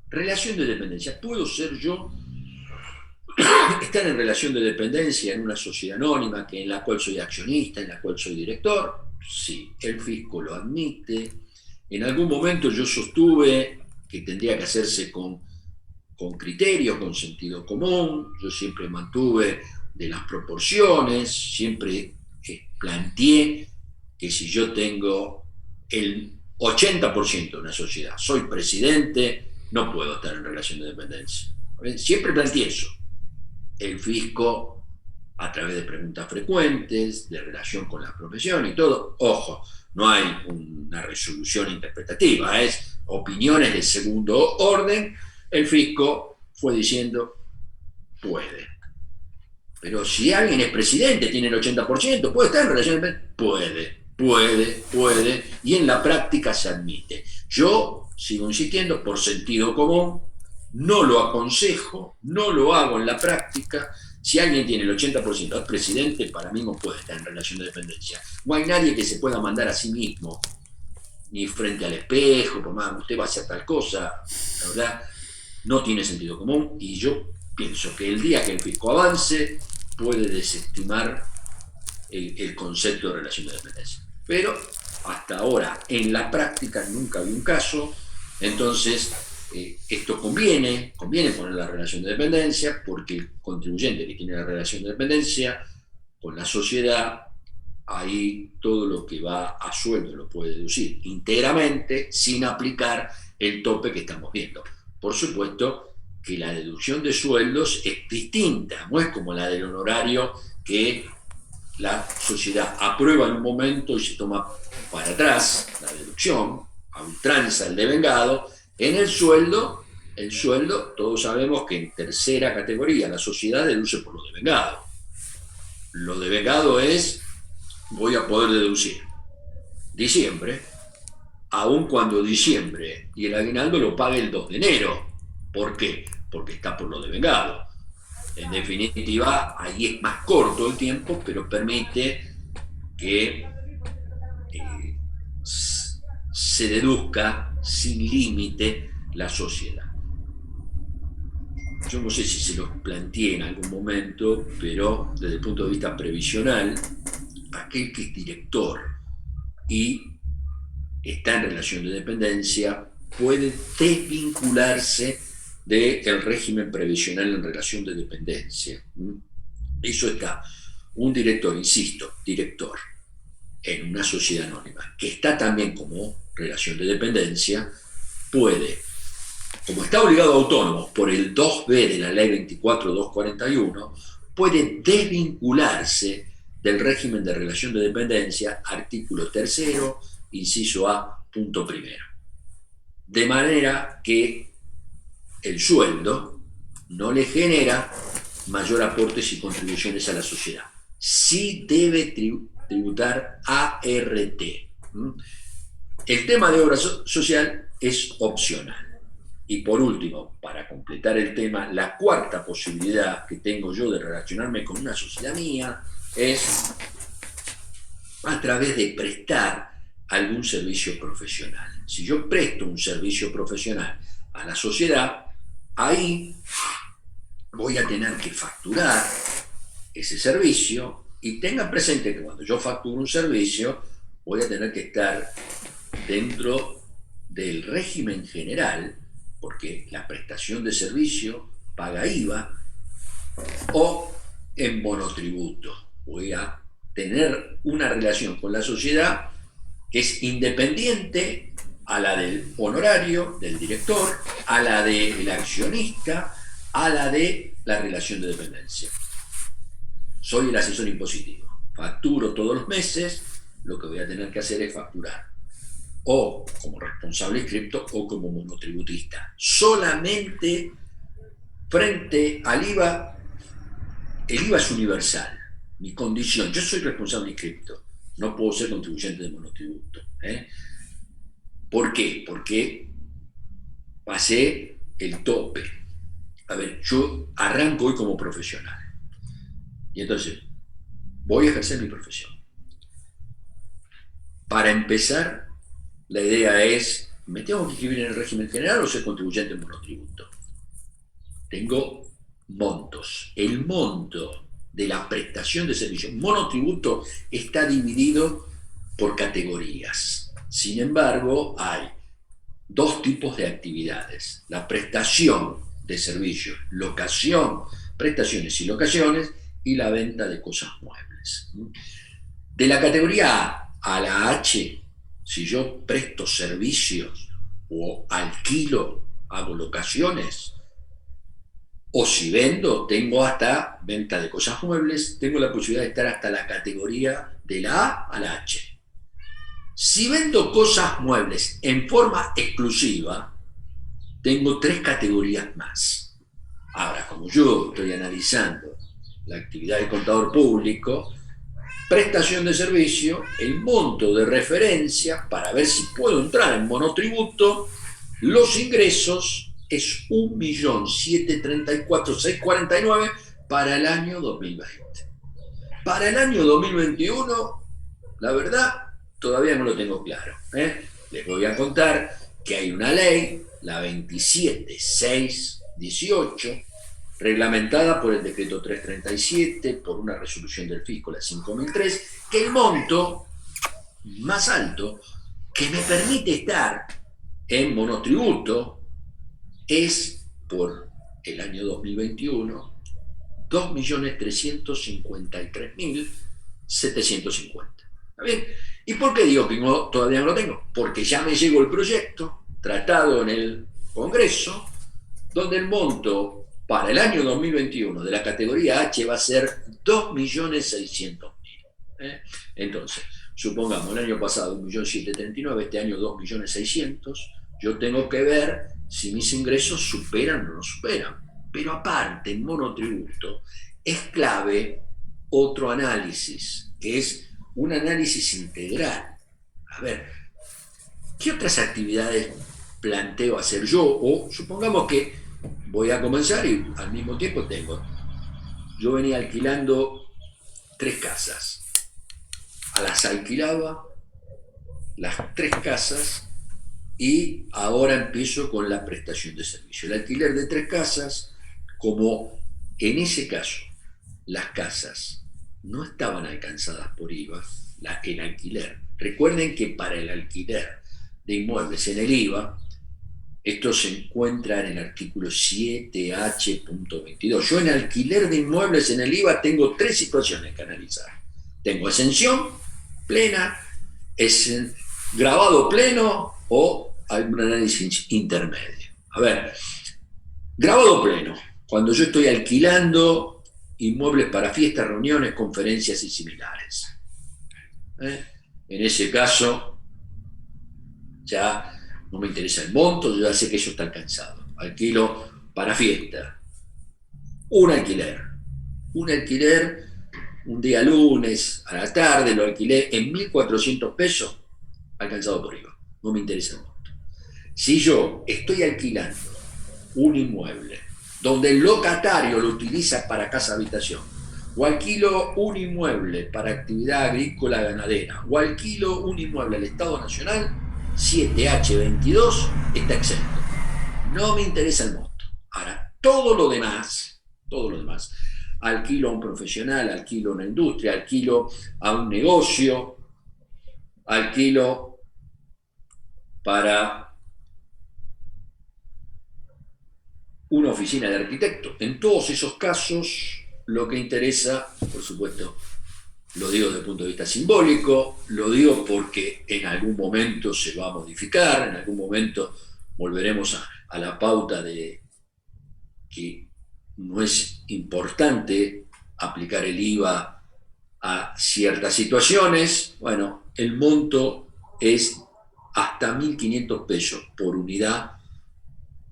Relación de dependencia. ¿Puedo ser yo estar en relación de dependencia en una sociedad anónima en la cual soy accionista, en la cual soy director? Sí, el fisco lo admite. En algún momento yo sostuve que tendría que hacerse con criterio, con sentido común. Yo siempre mantuve de las proporciones, siempre planteé que si yo tengo el 80% de una sociedad, soy presidente, no puedo estar en relación de dependencia. Siempre planteé eso. El fisco, a través de preguntas frecuentes, de relación con la profesión y todo, ojo, no hay una resolución interpretativa, es opiniones de segundo orden. El fisco fue diciendo, puede. Pero si alguien es presidente, tiene el 80%, ¿puede estar en relación? Puede, y en la práctica se admite. Yo sigo insistiendo, por sentido común, no lo aconsejo, no lo hago en la práctica. Si alguien tiene el 80% al presidente, para mí no puede estar en relación de dependencia. No hay nadie que se pueda mandar a sí mismo, ni frente al espejo, por más usted va a hacer tal cosa, la verdad, no tiene sentido común, y yo pienso que el día que el fisco avance puede desestimar el concepto de relación de dependencia. Pero hasta ahora, en la práctica, nunca había un caso. Entonces, esto conviene poner la relación de dependencia, porque el contribuyente que tiene la relación de dependencia con la sociedad, ahí todo lo que va a sueldo lo puede deducir íntegramente sin aplicar el tope que estamos viendo. Por supuesto que la deducción de sueldos es distinta, no es como la del honorario que la sociedad aprueba en un momento y se toma para atrás la deducción, a ultranza el devengado. En el sueldo, todos sabemos que en tercera categoría la sociedad deduce por lo devengado. Lo devengado es, voy a poder deducir diciembre, aun cuando diciembre y el aguinaldo lo pague el 2 de enero. ¿Por qué? Porque está por lo devengado. En definitiva, ahí es más corto el tiempo, pero permite que se deduzca sin límite la sociedad. Yo no sé si se los planteé en algún momento, pero desde el punto de vista previsional, aquel que es director y está en relación de dependencia puede desvincularse del régimen previsional en relación de dependencia. Eso está. Un director, insisto, director en una sociedad anónima, que está también como relación de dependencia, puede, como está obligado a autónomos por el 2B de la ley 24241, puede desvincularse del régimen de relación de dependencia, artículo 3, inciso A, punto primero. De manera que el sueldo no le genera mayor aportes y contribuciones a la sociedad. Sí debe tributar ART. El tema de obra social es opcional. Y por último, para completar el tema, la cuarta posibilidad que tengo yo de relacionarme con una sociedad mía es a través de prestar algún servicio profesional. Si yo presto un servicio profesional a la sociedad, ahí voy a tener que facturar ese servicio, y tengan presente que cuando yo facturo un servicio voy a tener que estar dentro del régimen general, porque la prestación de servicio paga IVA, o en monotributo. Voy a tener una relación con la sociedad que es independiente a la del honorario del director, a la del accionista, a la de la relación de dependencia. Soy el asesor impositivo, facturo todos los meses, lo que voy a tener que hacer es facturar, o como responsable inscripto o como monotributista. Solamente frente al IVA, el IVA es universal. Mi condición, yo soy responsable inscripto, no puedo ser contribuyente de monotributo. ¿Por qué? Porque pasé el tope. A ver, yo arranco hoy como profesional. Y entonces, voy a ejercer mi profesión. Para empezar, la idea es, ¿me tengo que inscribir en el régimen general o ser contribuyente en monotributo? Tengo montos. El monto de la prestación de servicio monotributo está dividido por categorías. Sin embargo, hay dos tipos de actividades: la prestación de servicios, locación, prestaciones y locaciones, y la venta de cosas muebles. De la categoría A a la H, si yo presto servicios o alquilo, hago locaciones, o si vendo, tengo hasta venta de cosas muebles, tengo la posibilidad de estar hasta la categoría de la A a la H. Si vendo cosas muebles en forma exclusiva, tengo 3 categorías más. Ahora, como yo estoy analizando la actividad del contador público, prestación de servicio, el monto de referencia para ver si puedo entrar en monotributo, los ingresos es 1.734.649 para el año 2020. Para el año 2021, la verdad, todavía no lo tengo claro. Les voy a contar que hay una ley, la 27.618, reglamentada por el decreto 337, por una resolución del fisco, la 5003, que el monto más alto que me permite estar en monotributo es, por el año 2021, 2.353.750. ¿Está bien? ¿Y por qué digo que todavía no lo tengo? Porque ya me llegó el proyecto tratado en el Congreso, donde el monto para el año 2021 de la categoría H va a ser 2.600.000. Entonces, supongamos, el año pasado 1.739.000, este año 2.600.000, yo tengo que ver si mis ingresos superan o no superan. Pero aparte, en monotributo, es clave otro análisis, que es un análisis integral. A ver, ¿qué otras actividades planteo hacer yo? O supongamos que voy a comenzar y al mismo tiempo yo venía alquilando 3 casas. Las alquilaba, las 3 casas, y ahora empiezo con la prestación de servicio. El alquiler de 3 casas, como en ese caso las casas no estaban alcanzadas por IVA, el alquiler. Recuerden que para el alquiler de inmuebles en el IVA, esto se encuentra en el artículo 7H.22. Yo en alquiler de inmuebles en el IVA tengo 3 situaciones que analizar. Tengo exención plena, grabado pleno o algún análisis intermedio. A ver, grabado pleno, cuando yo estoy alquilando inmuebles para fiestas, reuniones, conferencias y similares. En ese caso, ya no me interesa el monto, yo ya sé que eso está alcanzado. Alquilo para fiesta. Un alquiler, un día lunes a la tarde lo alquilé en 1.400 pesos, alcanzado por IVA. No me interesa el monto. Si yo estoy alquilando un inmueble donde el locatario lo utiliza para casa habitación, o alquilo un inmueble para actividad agrícola ganadera, o alquilo un inmueble al Estado Nacional, 7H22 está exento. No me interesa el monto. Ahora, todo lo demás, alquilo a un profesional, alquilo a una industria, alquilo a un negocio, alquilo para una oficina de arquitecto. En todos esos casos, lo que interesa, por supuesto, lo digo desde el punto de vista simbólico, lo digo porque en algún momento se va a modificar, en algún momento volveremos a la pauta de que no es importante aplicar el IVA a ciertas situaciones. Bueno, el monto es hasta 1.500 pesos por unidad,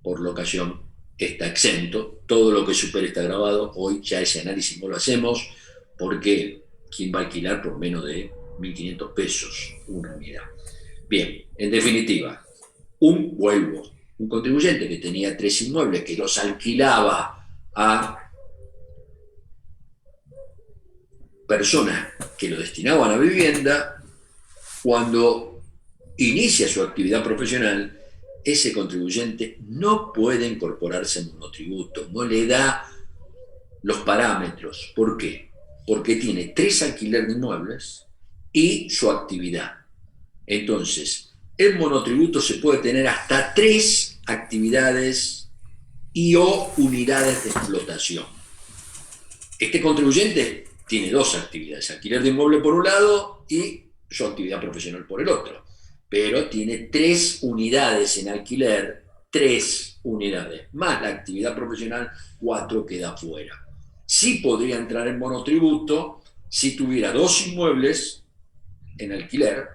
por locación, está exento. Todo lo que supere está grabado. Hoy ya ese análisis no lo hacemos porque ¿quién va a alquilar por menos de 1.500 pesos una unidad? Bien, en definitiva, un contribuyente que tenía 3 inmuebles, que los alquilaba a personas que lo destinaban a vivienda, cuando inicia su actividad profesional, ese contribuyente no puede incorporarse en monotributo, no le da los parámetros. ¿Por qué? Porque tiene 3 alquileres de inmuebles y su actividad. Entonces, en monotributo se puede tener hasta 3 actividades y o unidades de explotación. Este contribuyente tiene 2 actividades, alquiler de inmueble por un lado y su actividad profesional por el otro, pero tiene 3 unidades en alquiler, 3 unidades, más la actividad profesional, 4 queda fuera. Sí podría entrar en monotributo si tuviera 2 inmuebles en alquiler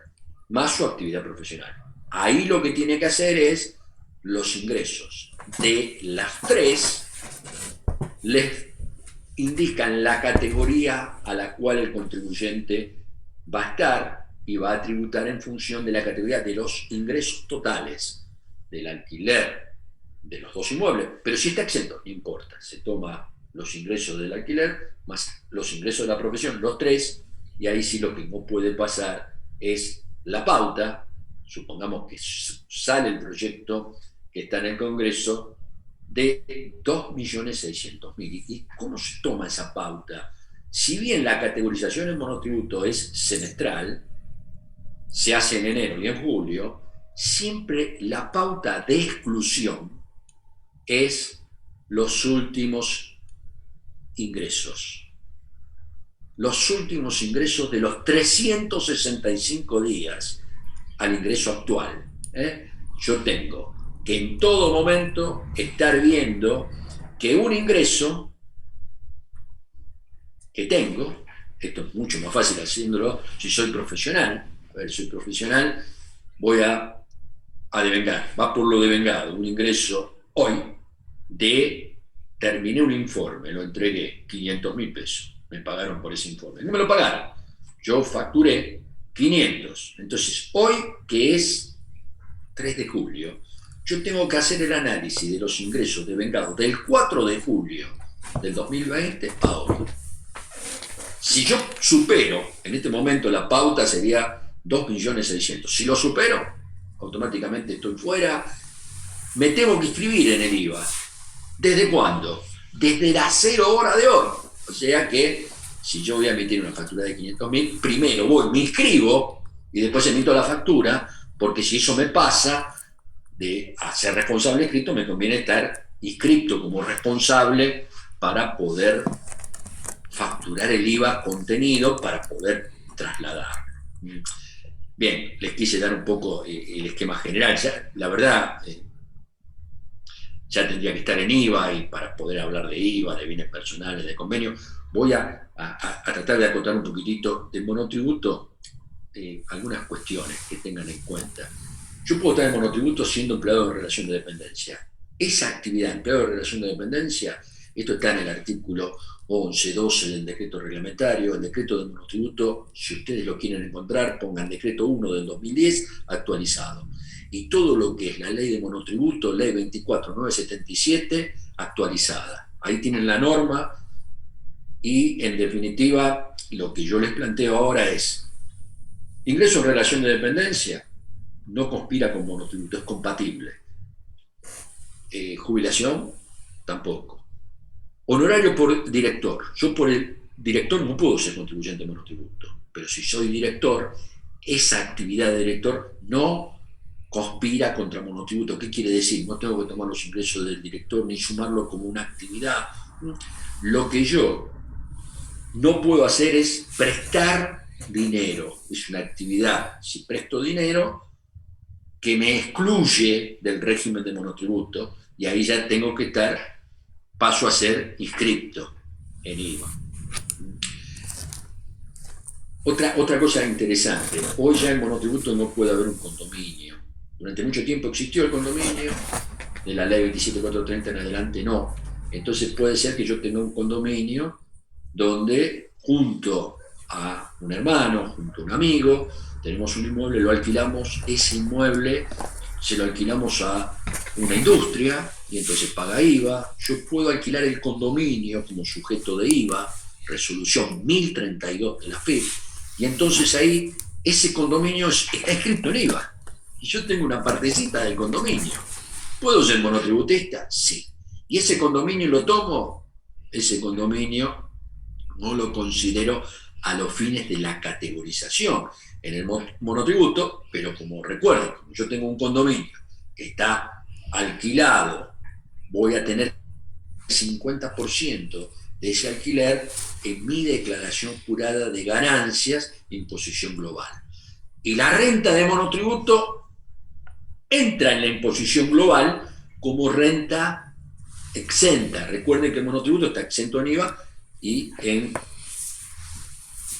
más su actividad profesional. Ahí lo que tiene que hacer es los ingresos de las 3 les indican la categoría a la cual el contribuyente va a estar y va a tributar en función de la categoría de los ingresos totales del alquiler de los 2 inmuebles. Pero si está exento, no importa, se toma los ingresos del alquiler más los ingresos de la profesión, los 3, y ahí sí lo que no puede pasar es la pauta. Supongamos que sale el proyecto que está en el Congreso de 2.600.000. ¿Y cómo se toma esa pauta? Si bien la categorización en monotributo es semestral, se hace en enero y en julio, siempre la pauta de exclusión es los últimos ingresos. Los últimos ingresos de los 365 días al ingreso actual. Yo tengo que en todo momento estar viendo que un ingreso que tengo, esto es mucho más fácil haciéndolo si soy profesional, soy profesional, voy a devengar, va por lo devengado, un ingreso hoy terminé un informe, lo entregué, 500.000 pesos, me pagaron por ese informe, no me lo pagaron, yo facturé 500, entonces hoy, que es 3 de julio, yo tengo que hacer el análisis de los ingresos devengados del 4 de julio del 2020 a hoy. Si yo supero, en este momento la pauta sería 2.600.000. Si lo supero, automáticamente estoy fuera. Me tengo que inscribir en el IVA. ¿Desde cuándo? Desde las 0 horas de hoy. O sea que si yo voy a emitir una factura de 500.000, primero voy, me inscribo y después emito la factura, porque si eso me pasa de a ser responsable inscrito, me conviene estar inscrito como responsable para poder facturar el IVA contenido, para poder trasladar. Bien, les quise dar un poco el esquema general. Ya, la verdad, ya tendría que estar en IVA, y para poder hablar de IVA, de bienes personales, de convenio, voy a tratar de acotar un poquitito del monotributo, algunas cuestiones que tengan en cuenta. Yo puedo estar en monotributo siendo empleado de relación de dependencia. Esa actividad, empleado de relación de dependencia, esto está en el artículo 11, 12 del decreto reglamentario. El decreto de monotributo, si ustedes lo quieren encontrar, pongan decreto 1 del 2010 actualizado. Y todo lo que es la ley de monotributo, ley 24.977, actualizada. Ahí tienen la norma y, en definitiva, lo que yo les planteo ahora es: ingreso en relación de dependencia no conspira con monotributo, es compatible. Jubilación tampoco. Honorario por director. Yo por el director no puedo ser contribuyente monotributo, pero si soy director, esa actividad de director no conspira contra monotributo. ¿Qué quiere decir? No tengo que tomar los ingresos del director ni sumarlo como una actividad. Lo que yo no puedo hacer es prestar dinero. Es una actividad, si presto dinero, que me excluye del régimen de monotributo, y ahí ya tengo que paso a ser inscripto en IVA. Otra cosa interesante, hoy ya en monotributo no puede haber un condominio. Durante mucho tiempo existió el condominio, de la ley 27430 en adelante no. Entonces puede ser que yo tenga un condominio donde junto a un hermano, junto a un amigo, tenemos un inmueble, lo alquilamos, ese inmueble se lo alquilamos a una industria y entonces paga IVA. Yo puedo alquilar el condominio como sujeto de IVA, resolución 1032 de la FIP, y entonces ahí ese condominio está escrito en IVA. Y yo tengo una partecita del condominio. ¿Puedo ser monotributista? Sí. ¿Y ese condominio lo tomo? Ese condominio no lo considero a los fines de la categorización en el monotributo, pero como recuerden, como yo tengo un condominio que está alquilado, voy a tener 50% de ese alquiler en mi declaración jurada de ganancias de imposición global. Y la renta de monotributo entra en la imposición global como renta exenta. Recuerden que el monotributo está exento en IVA y en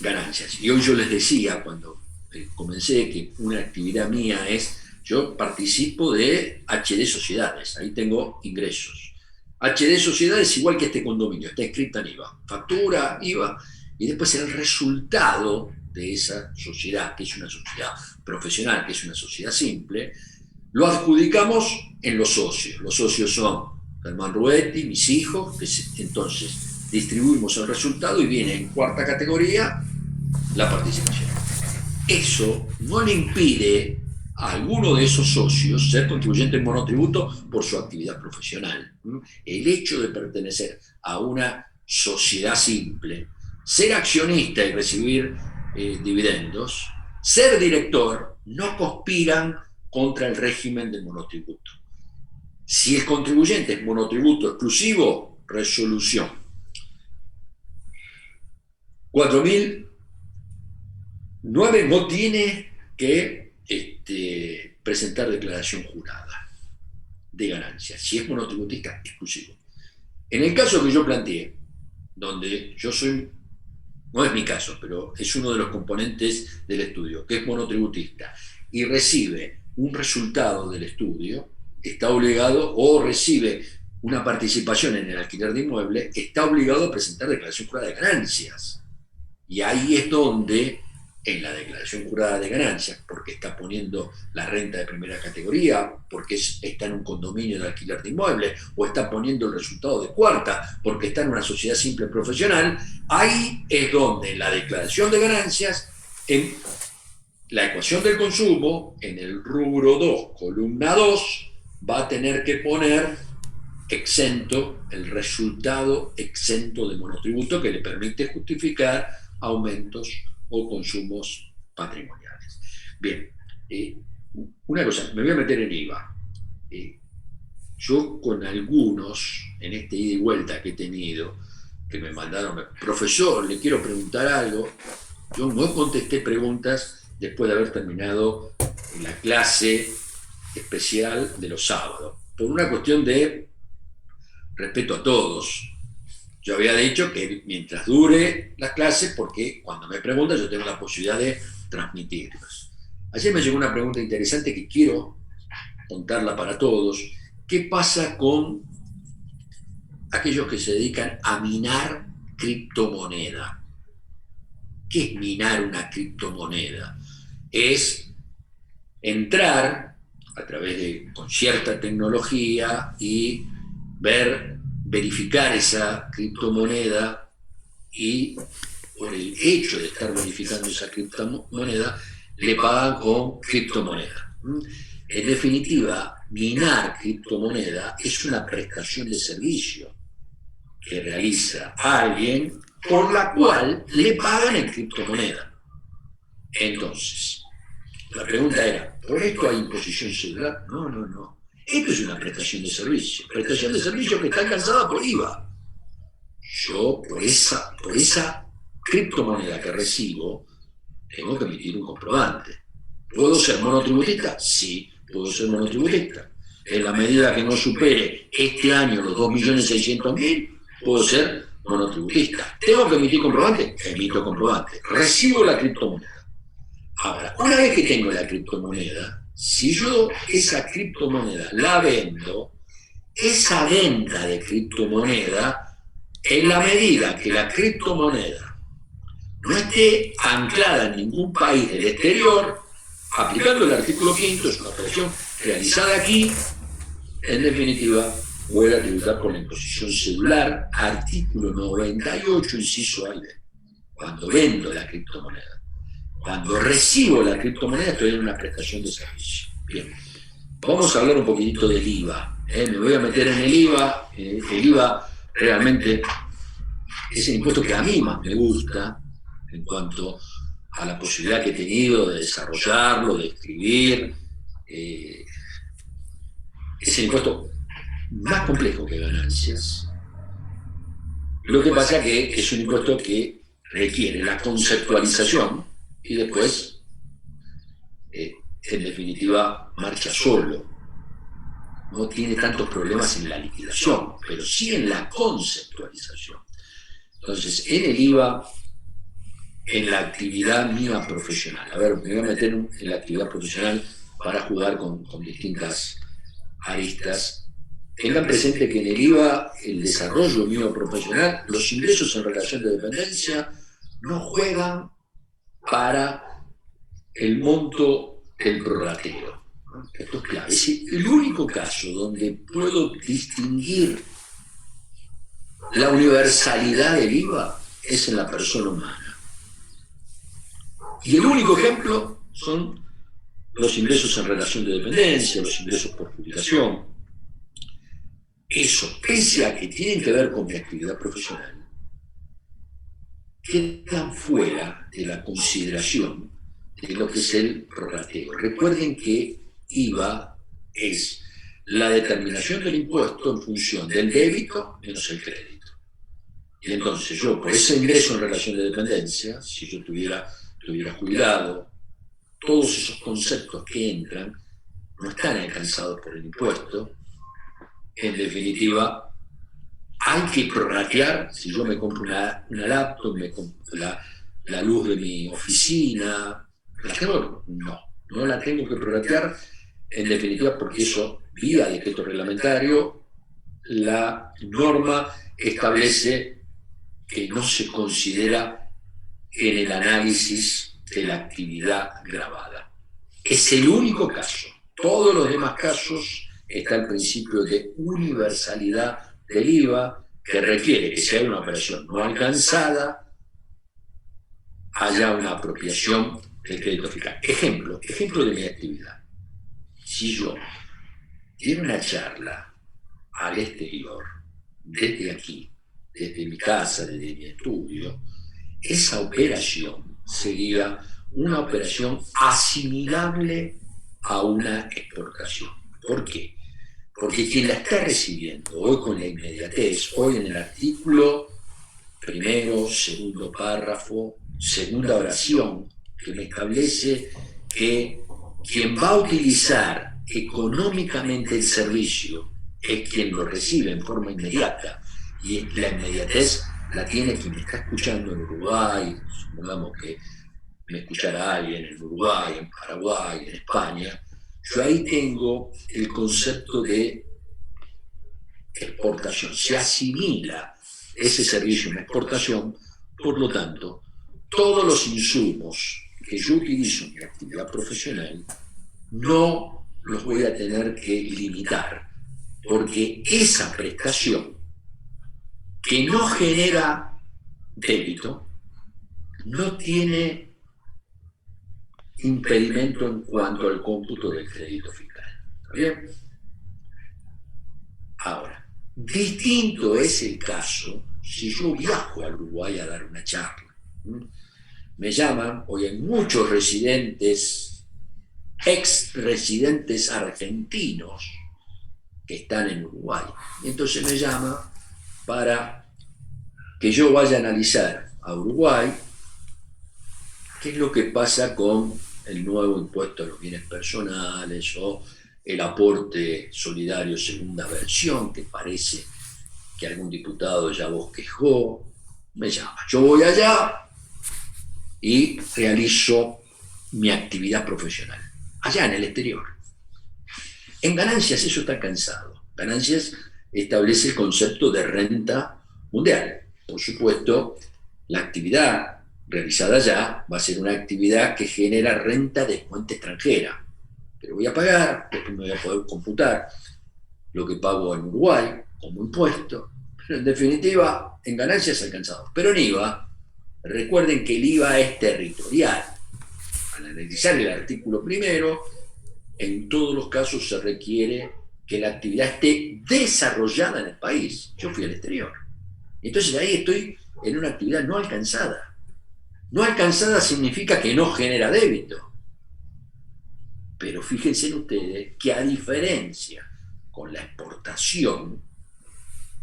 ganancias. Y hoy yo les decía, cuando comencé, que una actividad mía es, yo participo de HD Sociedades, ahí tengo ingresos. HD Sociedades, igual que este condominio, está escrita en IVA, factura, IVA, y después el resultado de esa sociedad, que es una sociedad profesional, que es una sociedad simple, lo adjudicamos en los socios. Los socios son Germán Ruetti, mis hijos, entonces distribuimos el resultado y viene en cuarta categoría la participación. Eso no le impide a alguno de esos socios ser contribuyente en monotributo por su actividad profesional. El hecho de pertenecer a una sociedad simple, ser accionista y recibir dividendos, ser director, no conspiran contra el régimen del monotributo. Si el contribuyente es monotributo exclusivo, resolución 4009 no tiene que presentar declaración jurada de ganancias, si es monotributista exclusivo. En el caso que yo planteé, donde yo soy, no es mi caso, pero es uno de los componentes del estudio, que es monotributista, y recibe un resultado del estudio, está obligado, o recibe una participación en el alquiler de inmueble, está obligado a presentar declaración jurada de ganancias. Y ahí es donde, en la declaración jurada de ganancias, porque está poniendo la renta de primera categoría, porque está en un condominio de alquiler de inmueble, o está poniendo el resultado de cuarta, porque está en una sociedad simple profesional, ahí es donde en la declaración de ganancias, en la ecuación del consumo, en el rubro 2, columna 2, va a tener que poner exento, el resultado exento de monotributo que le permite justificar aumentos o consumos patrimoniales. Bien, una cosa, me voy a meter en IVA. Yo con algunos, en este ida y vuelta que he tenido, que me mandaron, profesor, le quiero preguntar algo, yo no contesté preguntas después de haber terminado la clase especial de los sábados, por una cuestión de respeto a todos. Yo había dicho que mientras dure las clases, porque cuando me preguntan yo tengo la posibilidad de transmitirlas. Ayer me llegó una pregunta interesante que quiero contarla para todos. ¿Qué pasa con aquellos que se dedican a minar criptomoneda? ¿Qué es minar una criptomoneda? Es entrar a través de, con cierta tecnología y verificar esa criptomoneda, y por el hecho de estar verificando esa criptomoneda le pagan con criptomoneda. En definitiva, minar criptomoneda es una prestación de servicio que realiza alguien por la cual le pagan en criptomoneda. Entonces, la pregunta era, ¿por esto hay imposición celular? No, no, no. Esto es una prestación de servicio. Prestación de servicio que está alcanzada por IVA. Yo, por esa criptomoneda que recibo, tengo que emitir un comprobante. ¿Puedo ser monotributista? Sí, puedo ser monotributista. En la medida que no supere este año los 2.600.000, puedo ser monotributista. ¿Tengo que emitir comprobante? Emito comprobante. Recibo la criptomoneda. Ahora, una vez que tengo la criptomoneda, si yo esa criptomoneda la vendo, esa venta de criptomoneda, en la medida que la criptomoneda no esté anclada en ningún país del exterior, aplicando el artículo 5, es una operación realizada aquí, en definitiva, voy a tributar por la imposición celular, artículo 98, inciso A y B, cuando vendo la criptomoneda. Cuando recibo la criptomoneda estoy en una prestación de servicio. Bien, vamos a hablar un poquitito del IVA. Me voy a meter en el IVA. El IVA realmente es el impuesto que a mí más me gusta en cuanto a la posibilidad que he tenido de desarrollarlo, de escribir. Es el impuesto más complejo que ganancias. Lo que pasa es que es un impuesto que requiere la conceptualización y después, en definitiva, marcha solo. No tiene tantos problemas en la liquidación, pero sí en la conceptualización. Entonces, en el IVA, en la actividad mía profesional, a ver, me voy a meter en la actividad profesional para jugar con distintas aristas. Tengan presente que en el IVA, el desarrollo mío profesional, los ingresos en relación de dependencia no juegan para el monto del prorrateo. Esto es clave. Es el único caso donde puedo distinguir la universalidad del IVA es en la persona humana. Y el único ejemplo son los ingresos en relación de dependencia, los ingresos por jubilación. Eso, pese a que tienen que ver con mi actividad profesional, quedan fuera de la consideración de lo que es el prorrateo. Recuerden que IVA es la determinación del impuesto en función del débito menos el crédito. Y entonces yo, por ese ingreso en relación de dependencia, si yo estuviera jubilado, todos esos conceptos que entran no están alcanzados por el impuesto. En definitiva, hay que prorratear. Si yo me compro una laptop, me compro la luz de mi oficina, ¿la tengo? No la tengo que prorratear, en definitiva, porque eso, vía decreto reglamentario, la norma establece que no se considera en el análisis de la actividad gravada. Es el único caso. Todos los demás casos está el principio de universalidad del IVA, que requiere que si hay una operación no alcanzada, haya una apropiación del crédito fiscal. Ejemplo de mi actividad. Si yo diera una charla al exterior, desde aquí, desde mi casa, desde mi estudio, esa operación sería una operación asimilable a una exportación. ¿Por qué? Porque quien la está recibiendo hoy con la inmediatez, hoy en el artículo primero, segundo párrafo, segunda oración, que me establece que quien va a utilizar económicamente el servicio es quien lo recibe en forma inmediata, y la inmediatez la tiene quien me está escuchando en Uruguay. Supongamos que me escuchara alguien en Uruguay, en Paraguay, en España. Yo ahí tengo el concepto de exportación. Se asimila ese servicio a una exportación, por lo tanto, todos los insumos que yo utilizo en mi actividad profesional no los voy a tener que limitar, porque esa prestación que no genera débito no tiene impedimento en cuanto al cómputo del crédito fiscal. ¿Está bien? Distinto es el caso si yo viajo al Uruguay a dar una charla. Me llaman, hoy hay muchos residentes, ex residentes argentinos que están en Uruguay. Y entonces me llaman para que yo vaya a analizar a Uruguay qué es lo que pasa con el nuevo impuesto a los bienes personales o el aporte solidario segunda versión, que parece que algún diputado ya bosquejó. Me llama. Yo voy allá y realizo mi actividad profesional, allá en el exterior. En ganancias eso está cansado. Ganancias establece el concepto de renta mundial. Por supuesto, la actividad realizada allá va a ser una actividad que genera renta de fuente extranjera. Pero voy a pagar, después me voy a poder computar lo que pago en Uruguay como impuesto. Pero en definitiva, en ganancias alcanzados. Pero en IVA, recuerden que el IVA es territorial. Al analizar el artículo primero, en todos los casos se requiere que la actividad esté desarrollada en el país. Yo fui al exterior. Entonces ahí estoy en una actividad no alcanzada. No alcanzada significa que no genera débito. Pero fíjense en ustedes que a diferencia con la exportación,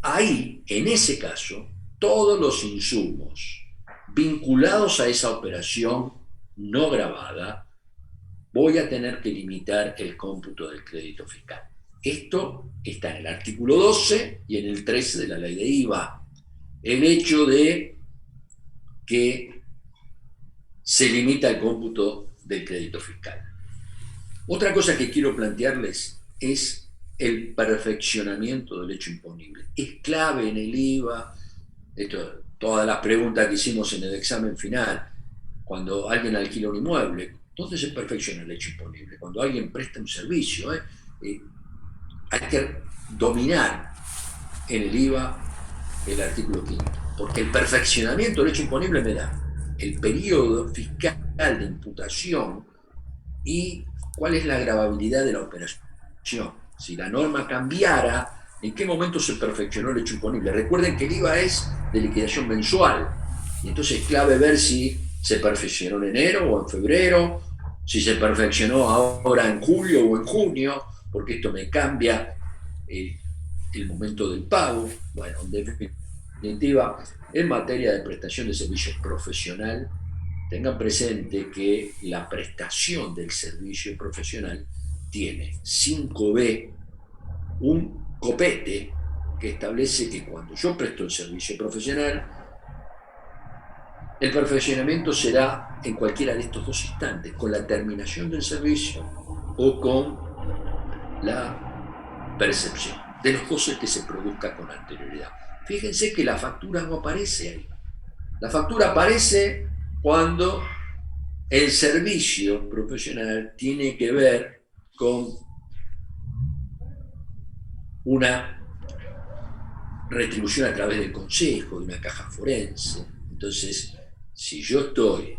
ahí, en ese caso, todos los insumos vinculados a esa operación no gravada, voy a tener que limitar el cómputo del crédito fiscal. Esto está en el artículo 12 y en el 13 de la ley de IVA. El hecho de que se limita el cómputo del crédito fiscal. Otra cosa que quiero plantearles es el perfeccionamiento del hecho imponible. Es clave en el IVA, todas las preguntas que hicimos en el examen final, cuando alguien alquila un inmueble, ¿dónde se perfecciona el hecho imponible? Cuando alguien presta un servicio, hay que dominar en el IVA el artículo 5, porque el perfeccionamiento del hecho imponible me da el periodo fiscal de imputación y cuál es la gravabilidad de la operación. Si la norma cambiara, ¿en qué momento se perfeccionó el hecho imponible? Recuerden que el IVA es de liquidación mensual, y entonces es clave ver si se perfeccionó en enero o en febrero, si se perfeccionó ahora en julio o en junio, porque esto me cambia el momento del pago. Bueno, en definitiva, en materia de prestación de servicios profesional, tengan presente que la prestación del servicio profesional tiene 5B, un copete que establece que cuando yo presto el servicio profesional, el perfeccionamiento será en cualquiera de estos dos instantes, con la terminación del servicio o con la percepción. De los dos es que se produzca con anterioridad. Fíjense que la factura no aparece ahí. La factura aparece cuando el servicio profesional tiene que ver con una retribución a través del consejo, de una caja forense. Entonces, si yo estoy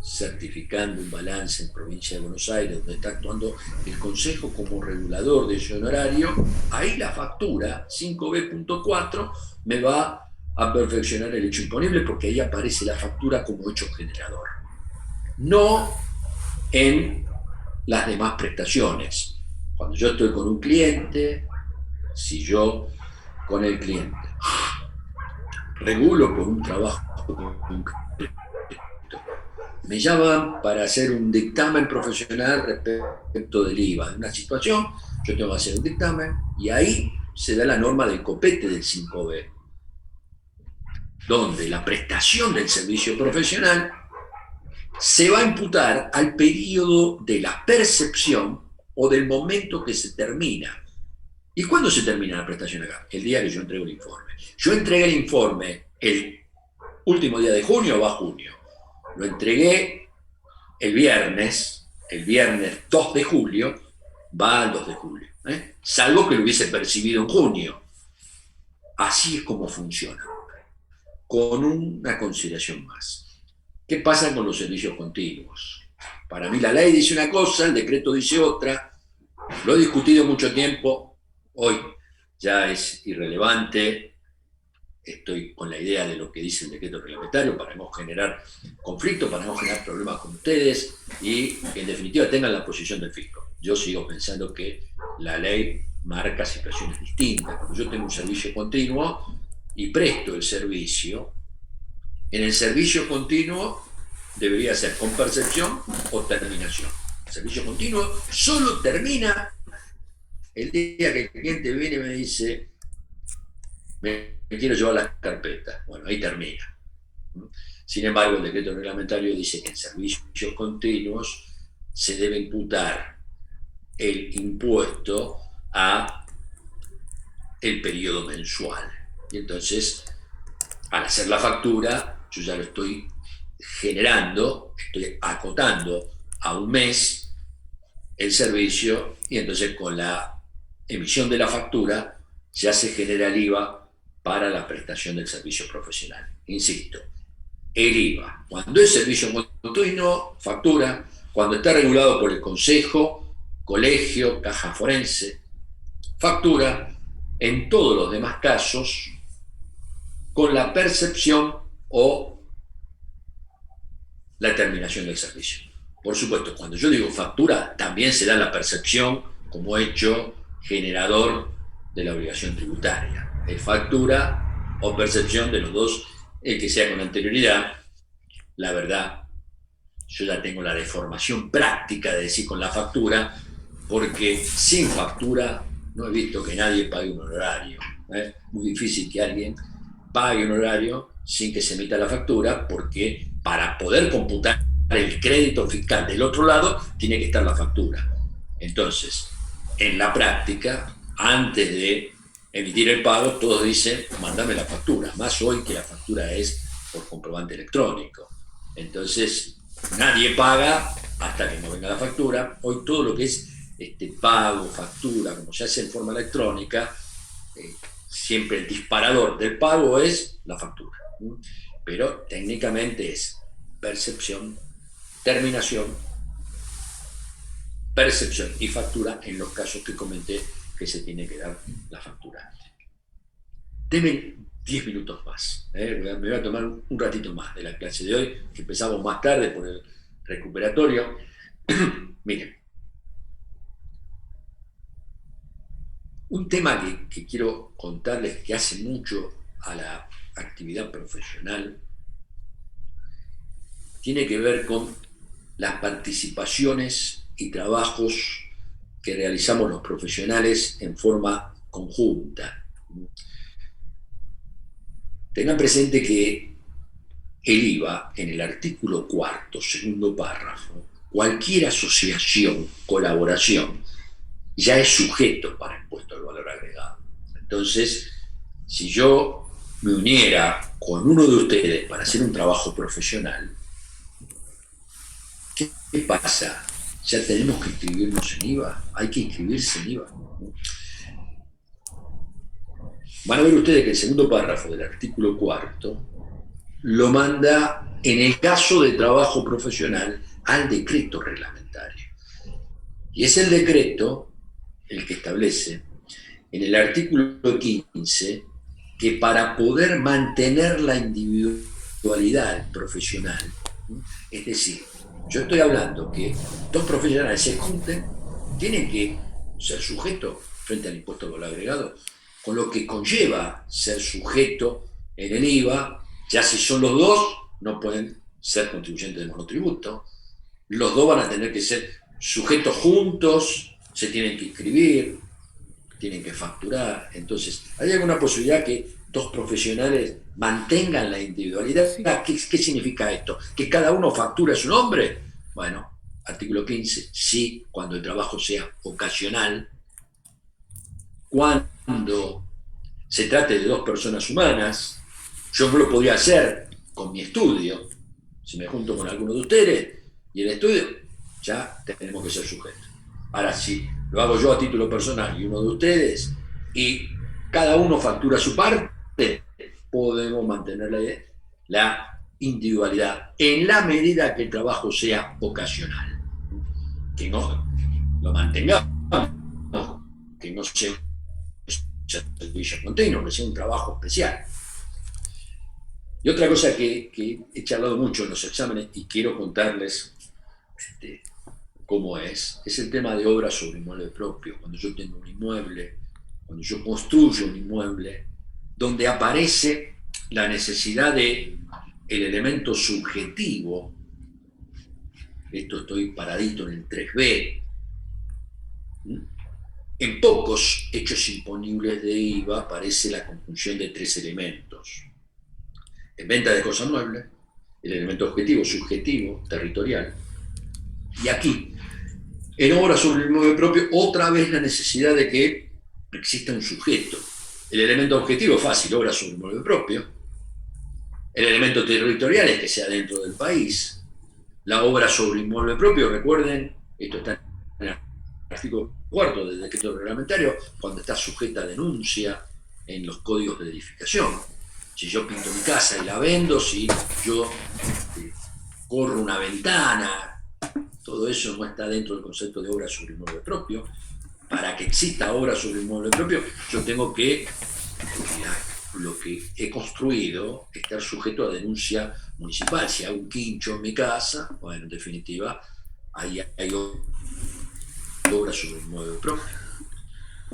certificando un balance en provincia de Buenos Aires, donde está actuando el consejo como regulador de ese honorario, ahí la factura 5B.4 me va a perfeccionar el hecho imponible, porque ahí aparece la factura como hecho generador. No en las demás prestaciones. Cuando yo estoy con un cliente, si yo con el cliente regulo por un trabajo concreto, me llaman para hacer un dictamen profesional respecto del IVA. En una situación, yo tengo que hacer un dictamen y ahí se da la norma del copete del 5B, donde la prestación del servicio profesional se va a imputar al periodo de la percepción o del momento que se termina. ¿Y cuándo se termina la prestación acá? El día que yo entrego el informe. Yo entregué el informe el último día de junio, va a junio. Lo entregué el viernes 2 de julio, va al 2 de julio. Salvo que lo hubiese percibido en junio. Así es como funciona. Con una consideración más. ¿Qué pasa con los servicios continuos? Para mí la ley dice una cosa, el decreto dice otra. Lo he discutido mucho tiempo. Hoy ya es irrelevante. Estoy con la idea de lo que dice el decreto reglamentario para no generar conflicto, para no generar problemas con ustedes y que en definitiva tengan la posición del fisco. Yo sigo pensando que la ley marca situaciones distintas. Cuando yo tengo un servicio continuo y presto el servicio, en el servicio continuo debería ser con percepción o terminación. El servicio continuo solo termina el día que el cliente viene y me dice, me quiero llevar las carpetas. Bueno, ahí termina. Sin embargo, el decreto reglamentario dice que en servicios continuos se debe imputar el impuesto a el periodo mensual. Y entonces, al hacer la factura, yo ya lo estoy generando, estoy acotando a un mes el servicio, y entonces con la emisión de la factura ya se genera el IVA para la prestación del servicio profesional. Insisto, el IVA, cuando es servicio continuo, factura, cuando está regulado por el Consejo, Colegio, Caja Forense, factura. En todos los demás casos, con la percepción o la terminación del servicio. Por supuesto, cuando yo digo factura, también se da la percepción como hecho generador de la obligación tributaria. Es factura o percepción de los dos, el que sea con anterioridad. La verdad, yo ya tengo la deformación práctica de decir con la factura, porque sin factura no he visto que nadie pague un honorario. Es muy difícil que alguien pague un honorario sin que se emita la factura, porque para poder computar el crédito fiscal del otro lado tiene que estar la factura. Entonces, en la práctica, antes de emitir el pago, todos dicen, mándame la factura, más hoy que la factura es por comprobante electrónico. Entonces, nadie paga hasta que no venga la factura. Hoy todo lo que es pago, factura, como se hace en forma electrónica, siempre el disparador del pago es la factura. Pero técnicamente es percepción, terminación, percepción y factura en los casos que comenté que se tiene que dar la factura. Denme 10 minutos más. Me voy a tomar un ratito más de la clase de hoy, que empezamos más tarde por el recuperatorio. Miren, un tema que quiero contarles que hace mucho a la actividad profesional tiene que ver con las participaciones y trabajos que realizamos los profesionales en forma conjunta. Tengan presente que el IVA, en el artículo 4, segundo párrafo, cualquier asociación, colaboración, ya es sujeto para impuesto al valor agregado. Entonces, si yo me uniera con uno de ustedes para hacer un trabajo profesional, ¿qué pasa? ¿Ya tenemos que inscribirnos en IVA? ¿Hay que inscribirse en IVA? Van a ver ustedes que el segundo párrafo del artículo 4 lo manda, en el caso de trabajo profesional, al decreto reglamentario. Y es el decreto el que establece en el artículo 15 que para poder mantener la individualidad profesional, es decir, yo estoy hablando que dos profesionales se junten, tienen que ser sujetos frente al impuesto al valor agregado, con lo que conlleva ser sujeto en el IVA. Ya si son los dos, no pueden ser contribuyentes de monotributo. Los dos van a tener que ser sujetos juntos, se tienen que inscribir, tienen que facturar. Entonces, ¿hay alguna posibilidad que dos profesionales mantengan la individualidad? ¿Qué significa esto? ¿Que cada uno factura su nombre? Bueno, artículo 15, sí, cuando el trabajo sea ocasional, cuando se trate de dos personas humanas. Yo no lo podría hacer con mi estudio. Si me junto con alguno de ustedes y el estudio, ya tenemos que ser sujetos. Ahora, si lo hago yo a título personal y uno de ustedes, y cada uno factura su parte, podemos mantener la individualidad en la medida que el trabajo sea ocasional. Que no lo mantengamos, que no sea servicio continuo, que sea un trabajo especial. Y otra cosa que he charlado mucho en los exámenes y quiero contarles cómo es el tema de obra sobre inmueble propio. Cuando yo tengo un inmueble, cuando yo construyo un inmueble, donde aparece la necesidad de el elemento subjetivo, esto estoy paradito en el 3B, en pocos hechos imponibles de IVA aparece la conjunción de tres elementos. En venta de cosa mueble, el elemento objetivo, subjetivo, territorial. Y aquí, en obra sobre el inmueble propio, otra vez la necesidad de que exista un sujeto. El elemento objetivo fácil, obra sobre el inmueble propio. El elemento territorial es que sea dentro del país. La obra sobre inmueble propio, recuerden, esto está en el artículo 4 del decreto reglamentario, cuando está sujeta a denuncia en los códigos de edificación. Si yo pinto mi casa y la vendo, si yo corro una ventana, todo eso no está dentro del concepto de obra sobre inmueble propio. Para que exista obra sobre inmueble propio, yo tengo que lo que he construido estar sujeto a denuncia municipal. Si hago un quincho en mi casa, bueno, en definitiva, hay obra sobre inmueble propio.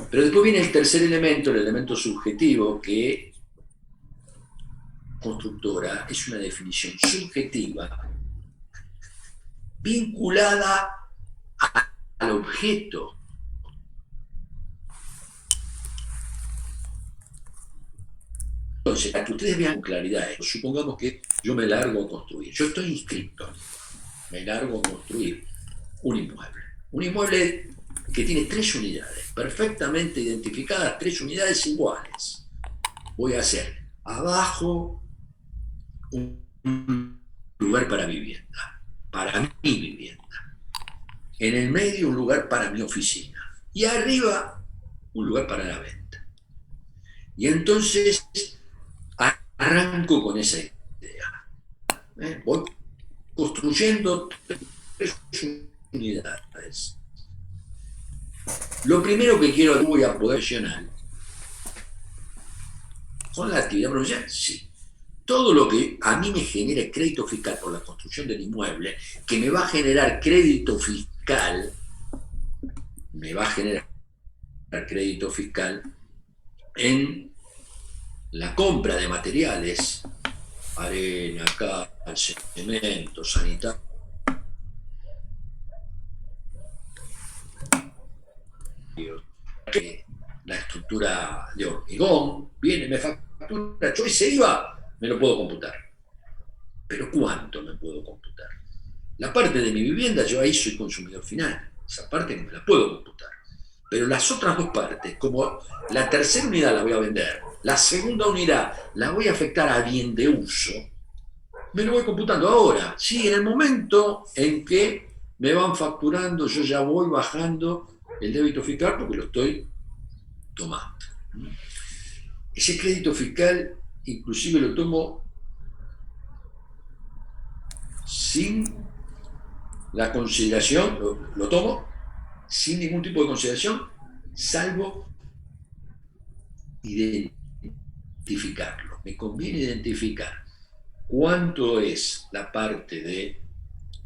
Pero después viene el tercer elemento, el elemento subjetivo, que constructora es una definición subjetiva vinculada al objeto. Entonces, para que ustedes vean con claridad esto, supongamos que yo me largo a construir, yo estoy inscrito, me largo a construir un inmueble que tiene 3 unidades, perfectamente identificadas, 3 unidades iguales. Voy a hacer abajo un lugar para vivienda, para mi vivienda, en el medio un lugar para mi oficina y arriba un lugar para la venta. Y entonces arranco con esa idea. Voy construyendo 3 unidades. Lo primero que quiero, voy a poder gestionar con la actividad profesional, sí. Todo lo que a mí me genere crédito fiscal por la construcción del inmueble, que me va a generar crédito fiscal, en la compra de materiales, arena, cal, cemento, sanitario, la estructura de hormigón, viene, me factura, yo ese IVA me lo puedo computar. Pero ¿cuánto me puedo computar? La parte de mi vivienda, yo ahí soy consumidor final, esa parte no me la puedo computar. Pero las otras 2 partes, como la tercera unidad la voy a vender, la segunda unidad la voy a afectar a bien de uso, me lo voy computando ahora. Sí, en el momento en que me van facturando, yo ya voy bajando el débito fiscal porque lo estoy tomando. Ese crédito fiscal inclusive lo tomo sin la consideración, lo tomo sin ningún tipo de consideración, salvo identificarlo. Me conviene identificar cuánto es la parte de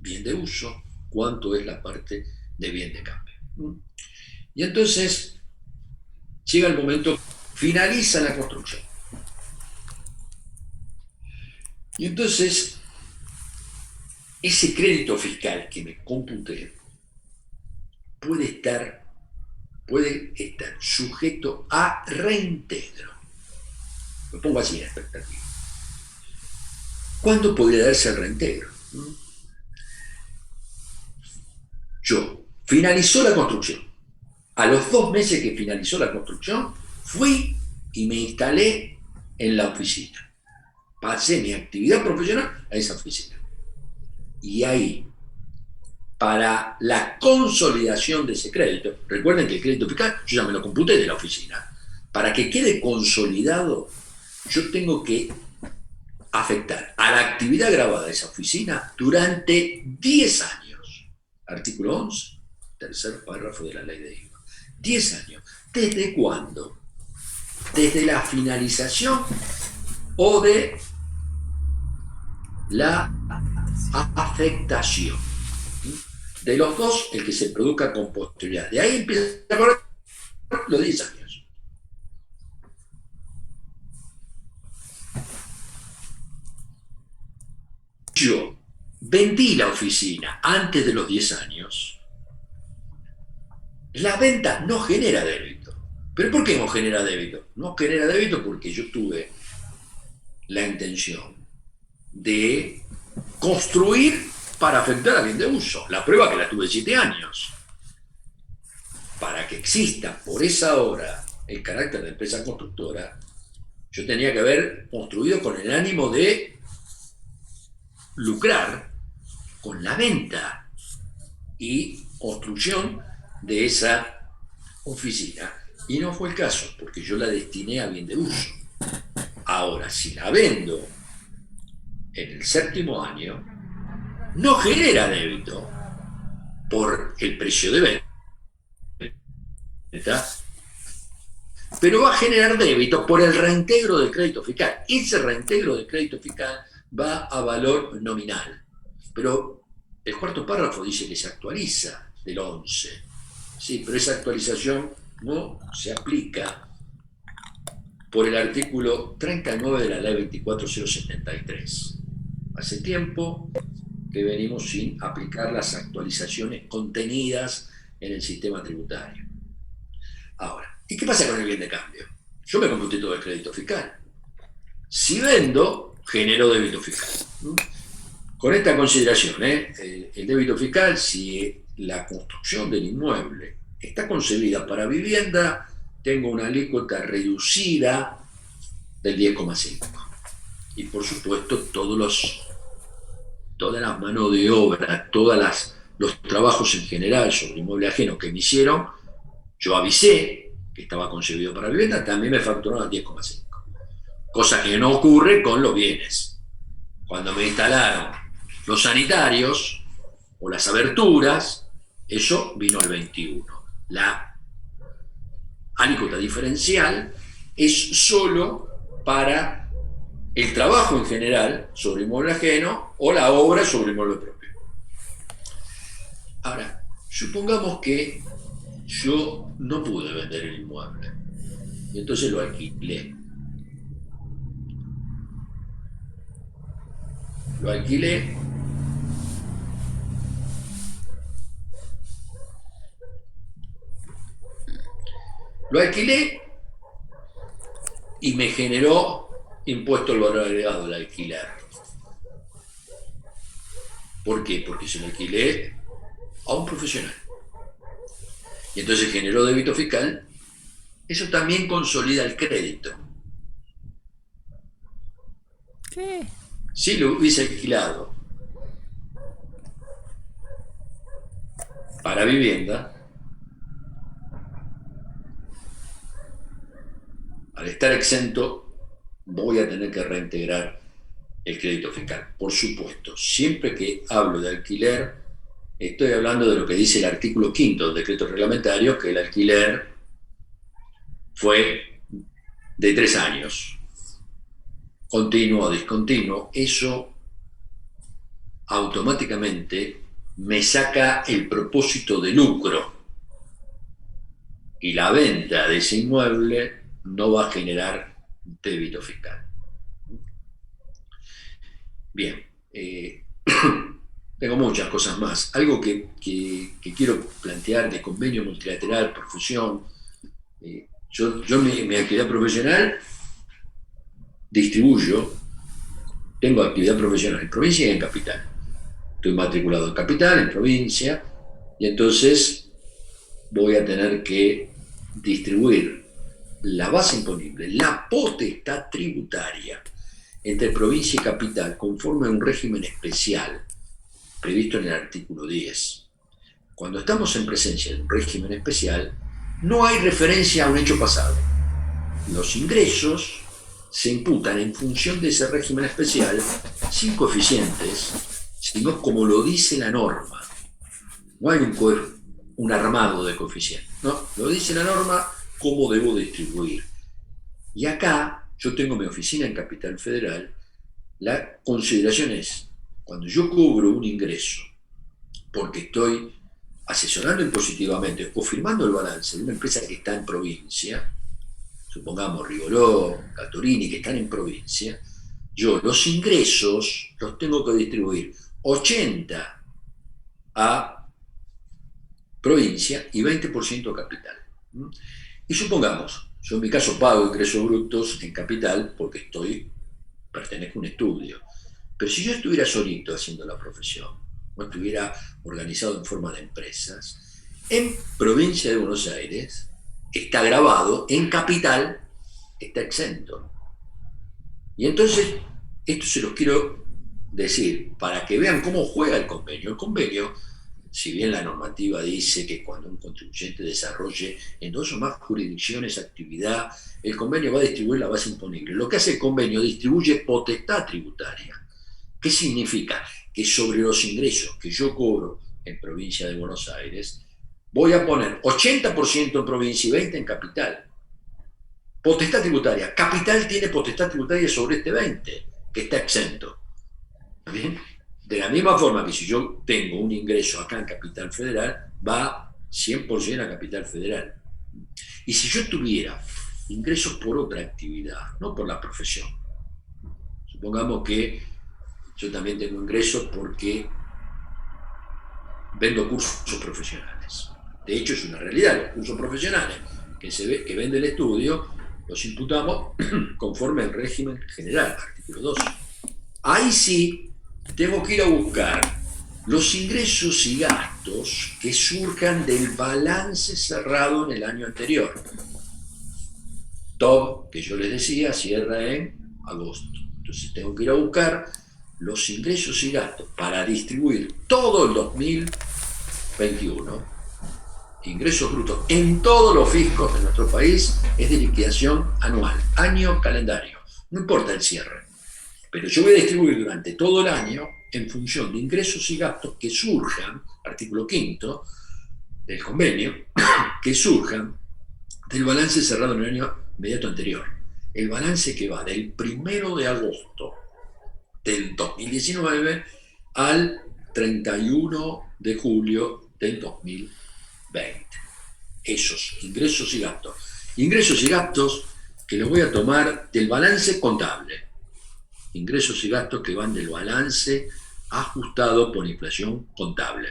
bien de uso, cuánto es la parte de bien de cambio. Y entonces llega el momento, finaliza la construcción. Y entonces ese crédito fiscal que me computé puede estar sujeto a reintegro. Lo pongo así en expectativa. ¿Cuándo podría darse el reintegro? Yo, finalizó la construcción. A los 2 meses que finalizó la construcción, fui y me instalé en la oficina. Pasé mi actividad profesional a esa oficina. Y ahí, para la consolidación de ese crédito, recuerden que el crédito fiscal yo ya me lo computé de la oficina. Para que quede consolidado, yo tengo que afectar a la actividad grabada de esa oficina durante 10 años. Artículo 11, tercer párrafo de la ley de IVA. 10 años. ¿Desde cuándo? desde la finalización o de la afectación. De los dos, el que se produzca con posterioridad. De ahí empieza a correr los 10 años. Yo vendí la oficina antes de los 10 años. La venta no genera débito. ¿Pero por qué no genera débito? No genera débito porque yo tuve la intención de construir para afectar a bien de uso. La prueba que la tuve 7 años. Para que exista por esa hora el carácter de empresa constructora, yo tenía que haber construido con el ánimo de lucrar con la venta y construcción de esa oficina. Y no fue el caso, porque yo la destiné a bien de uso. Ahora, si la vendo en el 7º año, no genera débito por el precio de venta, pero va a generar débito por el reintegro del crédito fiscal. Ese reintegro del crédito fiscal va a valor nominal. Pero el 4º párrafo dice que se actualiza del 11. Sí, pero esa actualización no se aplica por el artículo 39 de la ley 24073. Hace tiempo que venimos sin aplicar las actualizaciones contenidas en el sistema tributario. Ahora, ¿y qué pasa con el bien de cambio? Yo me computé todo el crédito fiscal. Si vendo, genero débito fiscal. Con esta consideración, el débito fiscal, si la construcción del inmueble está concebida para vivienda, tengo una alícuota reducida del 10,5. Y por supuesto, toda la mano de obra, todos los trabajos en general sobre inmueble ajeno que me hicieron, yo avisé que estaba concebido para vivienda, también me facturaron al 10,5. Cosa que no ocurre con los bienes. Cuando me instalaron los sanitarios o las aberturas, eso vino al 21. La alícuota diferencial es solo para el trabajo en general sobre inmueble ajeno o la obra sobre inmueble propio. Ahora, supongamos que yo no pude vender el inmueble y entonces lo alquilé. Lo alquilé y me generó impuesto al valor agregado del alquiler. ¿Por qué? Porque se lo alquilé a un profesional. Y entonces generó débito fiscal. Eso también consolida el crédito. ¿Qué? Si lo hubiese alquilado para vivienda, al estar exento, voy a tener que reintegrar el crédito fiscal. Por supuesto, siempre que hablo de alquiler, estoy hablando de lo que dice el artículo 5 del decreto reglamentario, que el alquiler fue de 3 años, continuo o discontinuo. Eso automáticamente me saca el propósito de lucro y la venta de ese inmueble no va a generar débito fiscal. Bien, tengo muchas cosas más. Algo que quiero plantear de convenio multilateral por fusión. Yo mi actividad profesional distribuyo, tengo actividad profesional en provincia y en capital. Estoy matriculado en capital, en provincia, y entonces voy a tener que distribuir la base imponible, la potestad tributaria entre provincia y capital conforme a un régimen especial previsto en el artículo 10. Cuando estamos en presencia de un régimen especial, no hay referencia a un hecho pasado. Los ingresos se imputan en función de ese régimen especial sin coeficientes, sino como lo dice la norma. No hay un armado de coeficientes, no, lo dice la norma cómo debo distribuir. Y acá yo tengo mi oficina en Capital Federal. La consideración es, cuando yo cobro un ingreso, porque estoy asesorando impositivamente o firmando el balance de una empresa que está en provincia, supongamos Rigoló, Catorini, que están en provincia, yo los ingresos los tengo que distribuir 80 a provincia y 20% a capital. Y supongamos, yo en mi caso pago ingresos brutos en capital porque pertenezco a un estudio. Pero si yo estuviera solito haciendo la profesión, no estuviera organizado en forma de empresas, en provincia de Buenos Aires está grabado, en capital está exento. Y entonces, esto se los quiero decir para que vean cómo juega el convenio. El convenio, si bien la normativa dice que cuando un contribuyente desarrolle en dos o más jurisdicciones actividad, el convenio va a distribuir la base imponible. Lo que hace el convenio distribuye potestad tributaria. ¿Qué significa? Que sobre los ingresos que yo cobro en provincia de Buenos Aires, voy a poner 80% en provincia y 20% en capital. Potestad tributaria. Capital tiene potestad tributaria sobre este 20%, que está exento. ¿Bien? De la misma forma que si yo tengo un ingreso acá en Capital Federal, va 100% a Capital Federal. Y si yo tuviera ingresos por otra actividad, no por la profesión, supongamos que yo también tengo ingresos porque vendo cursos profesionales. De hecho, es una realidad, los cursos profesionales que vende el estudio los imputamos conforme al régimen general, artículo 12. Ahí sí tengo que ir a buscar los ingresos y gastos que surjan del balance cerrado en el año anterior. TOB, que yo les decía, cierra en agosto. Entonces tengo que ir a buscar los ingresos y gastos para distribuir todo el 2021, ingresos brutos en todos los fiscos de nuestro país, es de liquidación anual, año calendario, no importa el cierre, pero yo voy a distribuir durante todo el año en función de ingresos y gastos que surjan, artículo 5 del convenio, que surjan del balance cerrado en el año inmediato anterior. El balance que va del 1 de agosto del 2019 al 31 de julio del 2020. Esos ingresos y gastos. Ingresos y gastos que los voy a tomar del balance contable. Ingresos y gastos que van del balance ajustado por inflación contable.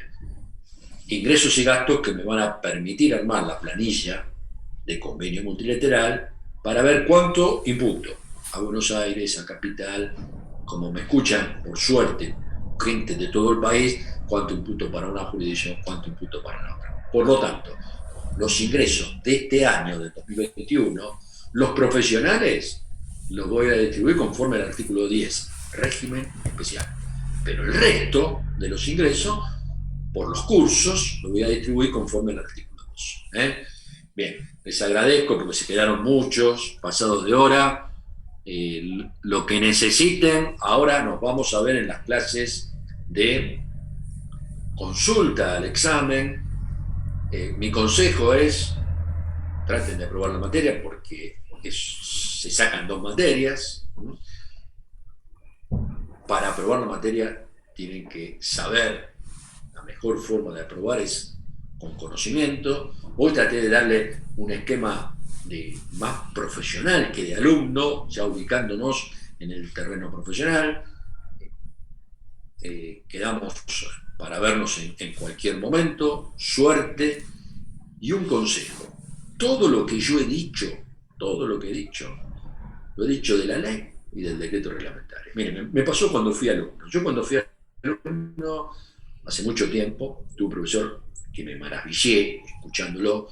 Ingresos y gastos que me van a permitir armar la planilla de convenio multilateral para ver cuánto imputo a Buenos Aires, a Capital, como me escuchan, por suerte, gente de todo el país, cuánto imputo para una jurisdicción, cuánto imputo para la otra. Por lo tanto, los ingresos de este año, del 2021, los profesionales los voy a distribuir conforme al artículo 10, régimen especial. Pero el resto de los ingresos, por los cursos, los voy a distribuir conforme al artículo 2. Bien, les agradezco porque se quedaron muchos, pasados de hora. Lo que necesiten, ahora nos vamos a ver en las clases de consulta al examen. Mi consejo es, traten de aprobar la materia porque se sacan 2 materias. Para aprobar la materia tienen que saber, la mejor forma de aprobar es con conocimiento. Hoy traté de darle un esquema más profesional que de alumno, ya ubicándonos en el terreno profesional. Quedamos para vernos en cualquier momento. Suerte y un consejo. Todo lo que yo he dicho, todo lo que he dicho, lo he dicho de la ley y del decreto reglamentario. Miren, me pasó cuando fui alumno. Yo cuando fui alumno, hace mucho tiempo, tuve un profesor que me maravillé escuchándolo.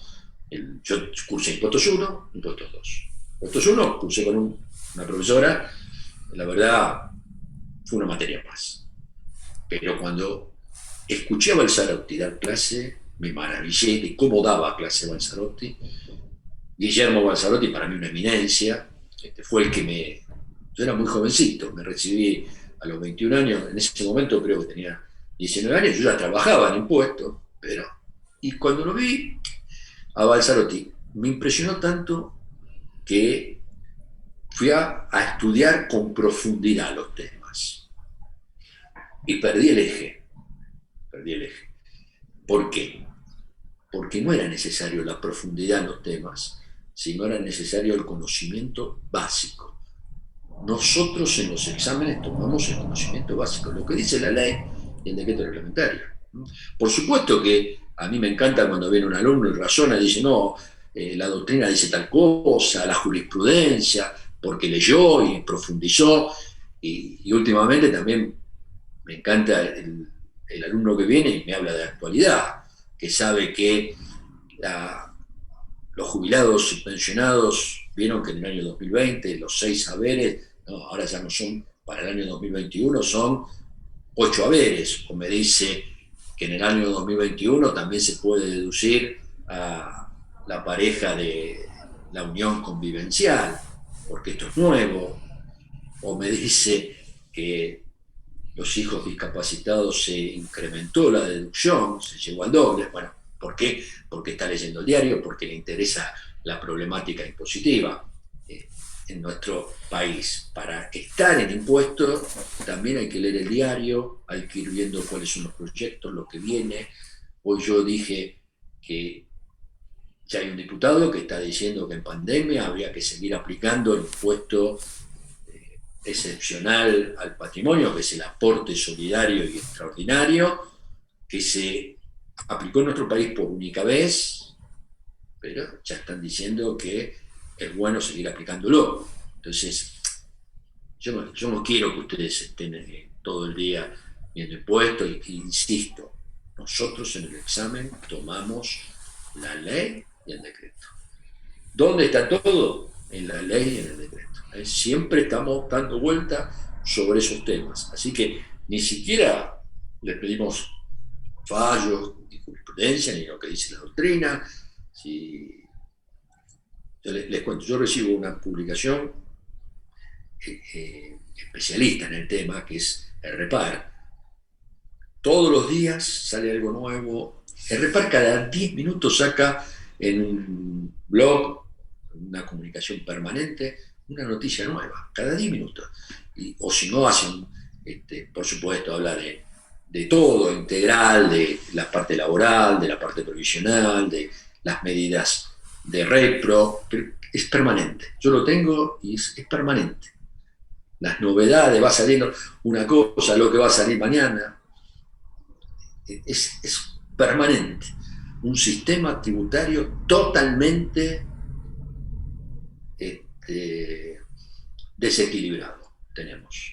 Yo cursé impuestos 1, impuestos 2. Impuestos 1 cursé con una profesora, la verdad fue una materia más. Pero cuando escuché a Balzarotti dar clase, me maravillé de cómo daba clase Balzarotti. Guillermo Balzarotti, para mí una eminencia, fue el que yo era muy jovencito, me recibí a los 21 años, en ese momento creo que tenía 19 años, yo ya trabajaba en impuestos, y cuando lo vi a Balzarotti, me impresionó tanto que fui a estudiar con profundidad los temas. Y perdí el eje. ¿Por qué? Porque no era necesario la profundidad en los temas, sino era necesario el conocimiento básico. Nosotros en los exámenes tomamos el conocimiento básico, lo que dice la ley y el decreto reglamentario. Por supuesto que a mí me encanta cuando viene un alumno y razona y dice, no, la doctrina dice tal cosa, la jurisprudencia, porque leyó y profundizó, y últimamente también me encanta el alumno que viene y me habla de actualidad, que sabe que los jubilados y pensionados vieron que en el año 2020 los 6 haberes, no, ahora ya no son, para el año 2021 son 8 haberes, o me dice que en el año 2021 también se puede deducir a la pareja de la unión convivencial, porque esto es nuevo, o me dice que los hijos discapacitados se incrementó la deducción, se llegó al doble. Bueno, ¿por qué? Porque está leyendo el diario, porque le interesa la problemática impositiva en nuestro país. Para estar en impuestos también hay que leer el diario, hay que ir viendo cuáles son los proyectos, lo que viene. Hoy yo dije que ya hay un diputado que está diciendo que en pandemia habría que seguir aplicando el impuesto excepcional al patrimonio, que es el aporte solidario y extraordinario, que se aplicó en nuestro país por única vez, pero ya están diciendo que es bueno seguir aplicándolo. Entonces, yo no quiero que ustedes estén todo el día viendo impuestos, y insisto, nosotros en el examen tomamos la ley y el decreto. ¿Dónde está todo? En la ley y en el decreto. Siempre estamos dando vuelta sobre esos temas. Así que ni siquiera le pedimos fallos, ni jurisprudencia, ni lo que dice la doctrina. Si, yo les cuento, yo recibo una publicación especialista en el tema, que es el REPAR. Todos los días sale algo nuevo. El REPAR cada 10 minutos saca en un blog, una comunicación permanente, una noticia nueva, cada 10 minutos. O si no, hacen, por supuesto, habla de todo, integral, de la parte laboral, de la parte provisional, de las medidas de repro, pero es permanente. Yo lo tengo y es permanente. Las novedades, va saliendo una cosa, lo que va a salir mañana, es permanente. Un sistema tributario totalmente desequilibrado tenemos.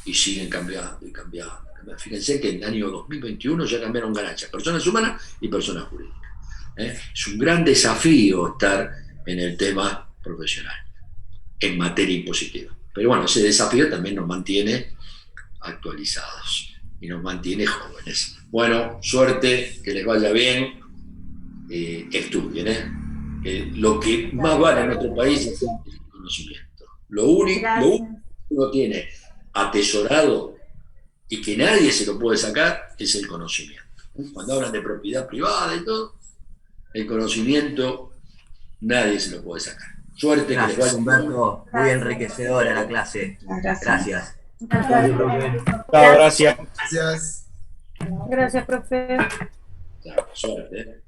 Y siguen cambiando y cambiando. Fíjense que en el año 2021 ya cambiaron ganancias, personas humanas y personas jurídicas. Es un gran desafío estar en el tema profesional, en materia impositiva. Pero bueno, ese desafío también nos mantiene actualizados y nos mantiene jóvenes. Bueno, suerte, que les vaya bien, estudien. Lo que más vale en nuestro país es el conocimiento. Lo único que uno tiene atesorado y que nadie se lo puede sacar es el conocimiento. Cuando hablan de propiedad privada y todo, el conocimiento nadie se lo puede sacar. Suerte. Gracias, que les vaya Humberto. Muy enriquecedora la clase. Gracias. Gracias, profe. Chao, gracias. Gracias, profe. Claro, suerte.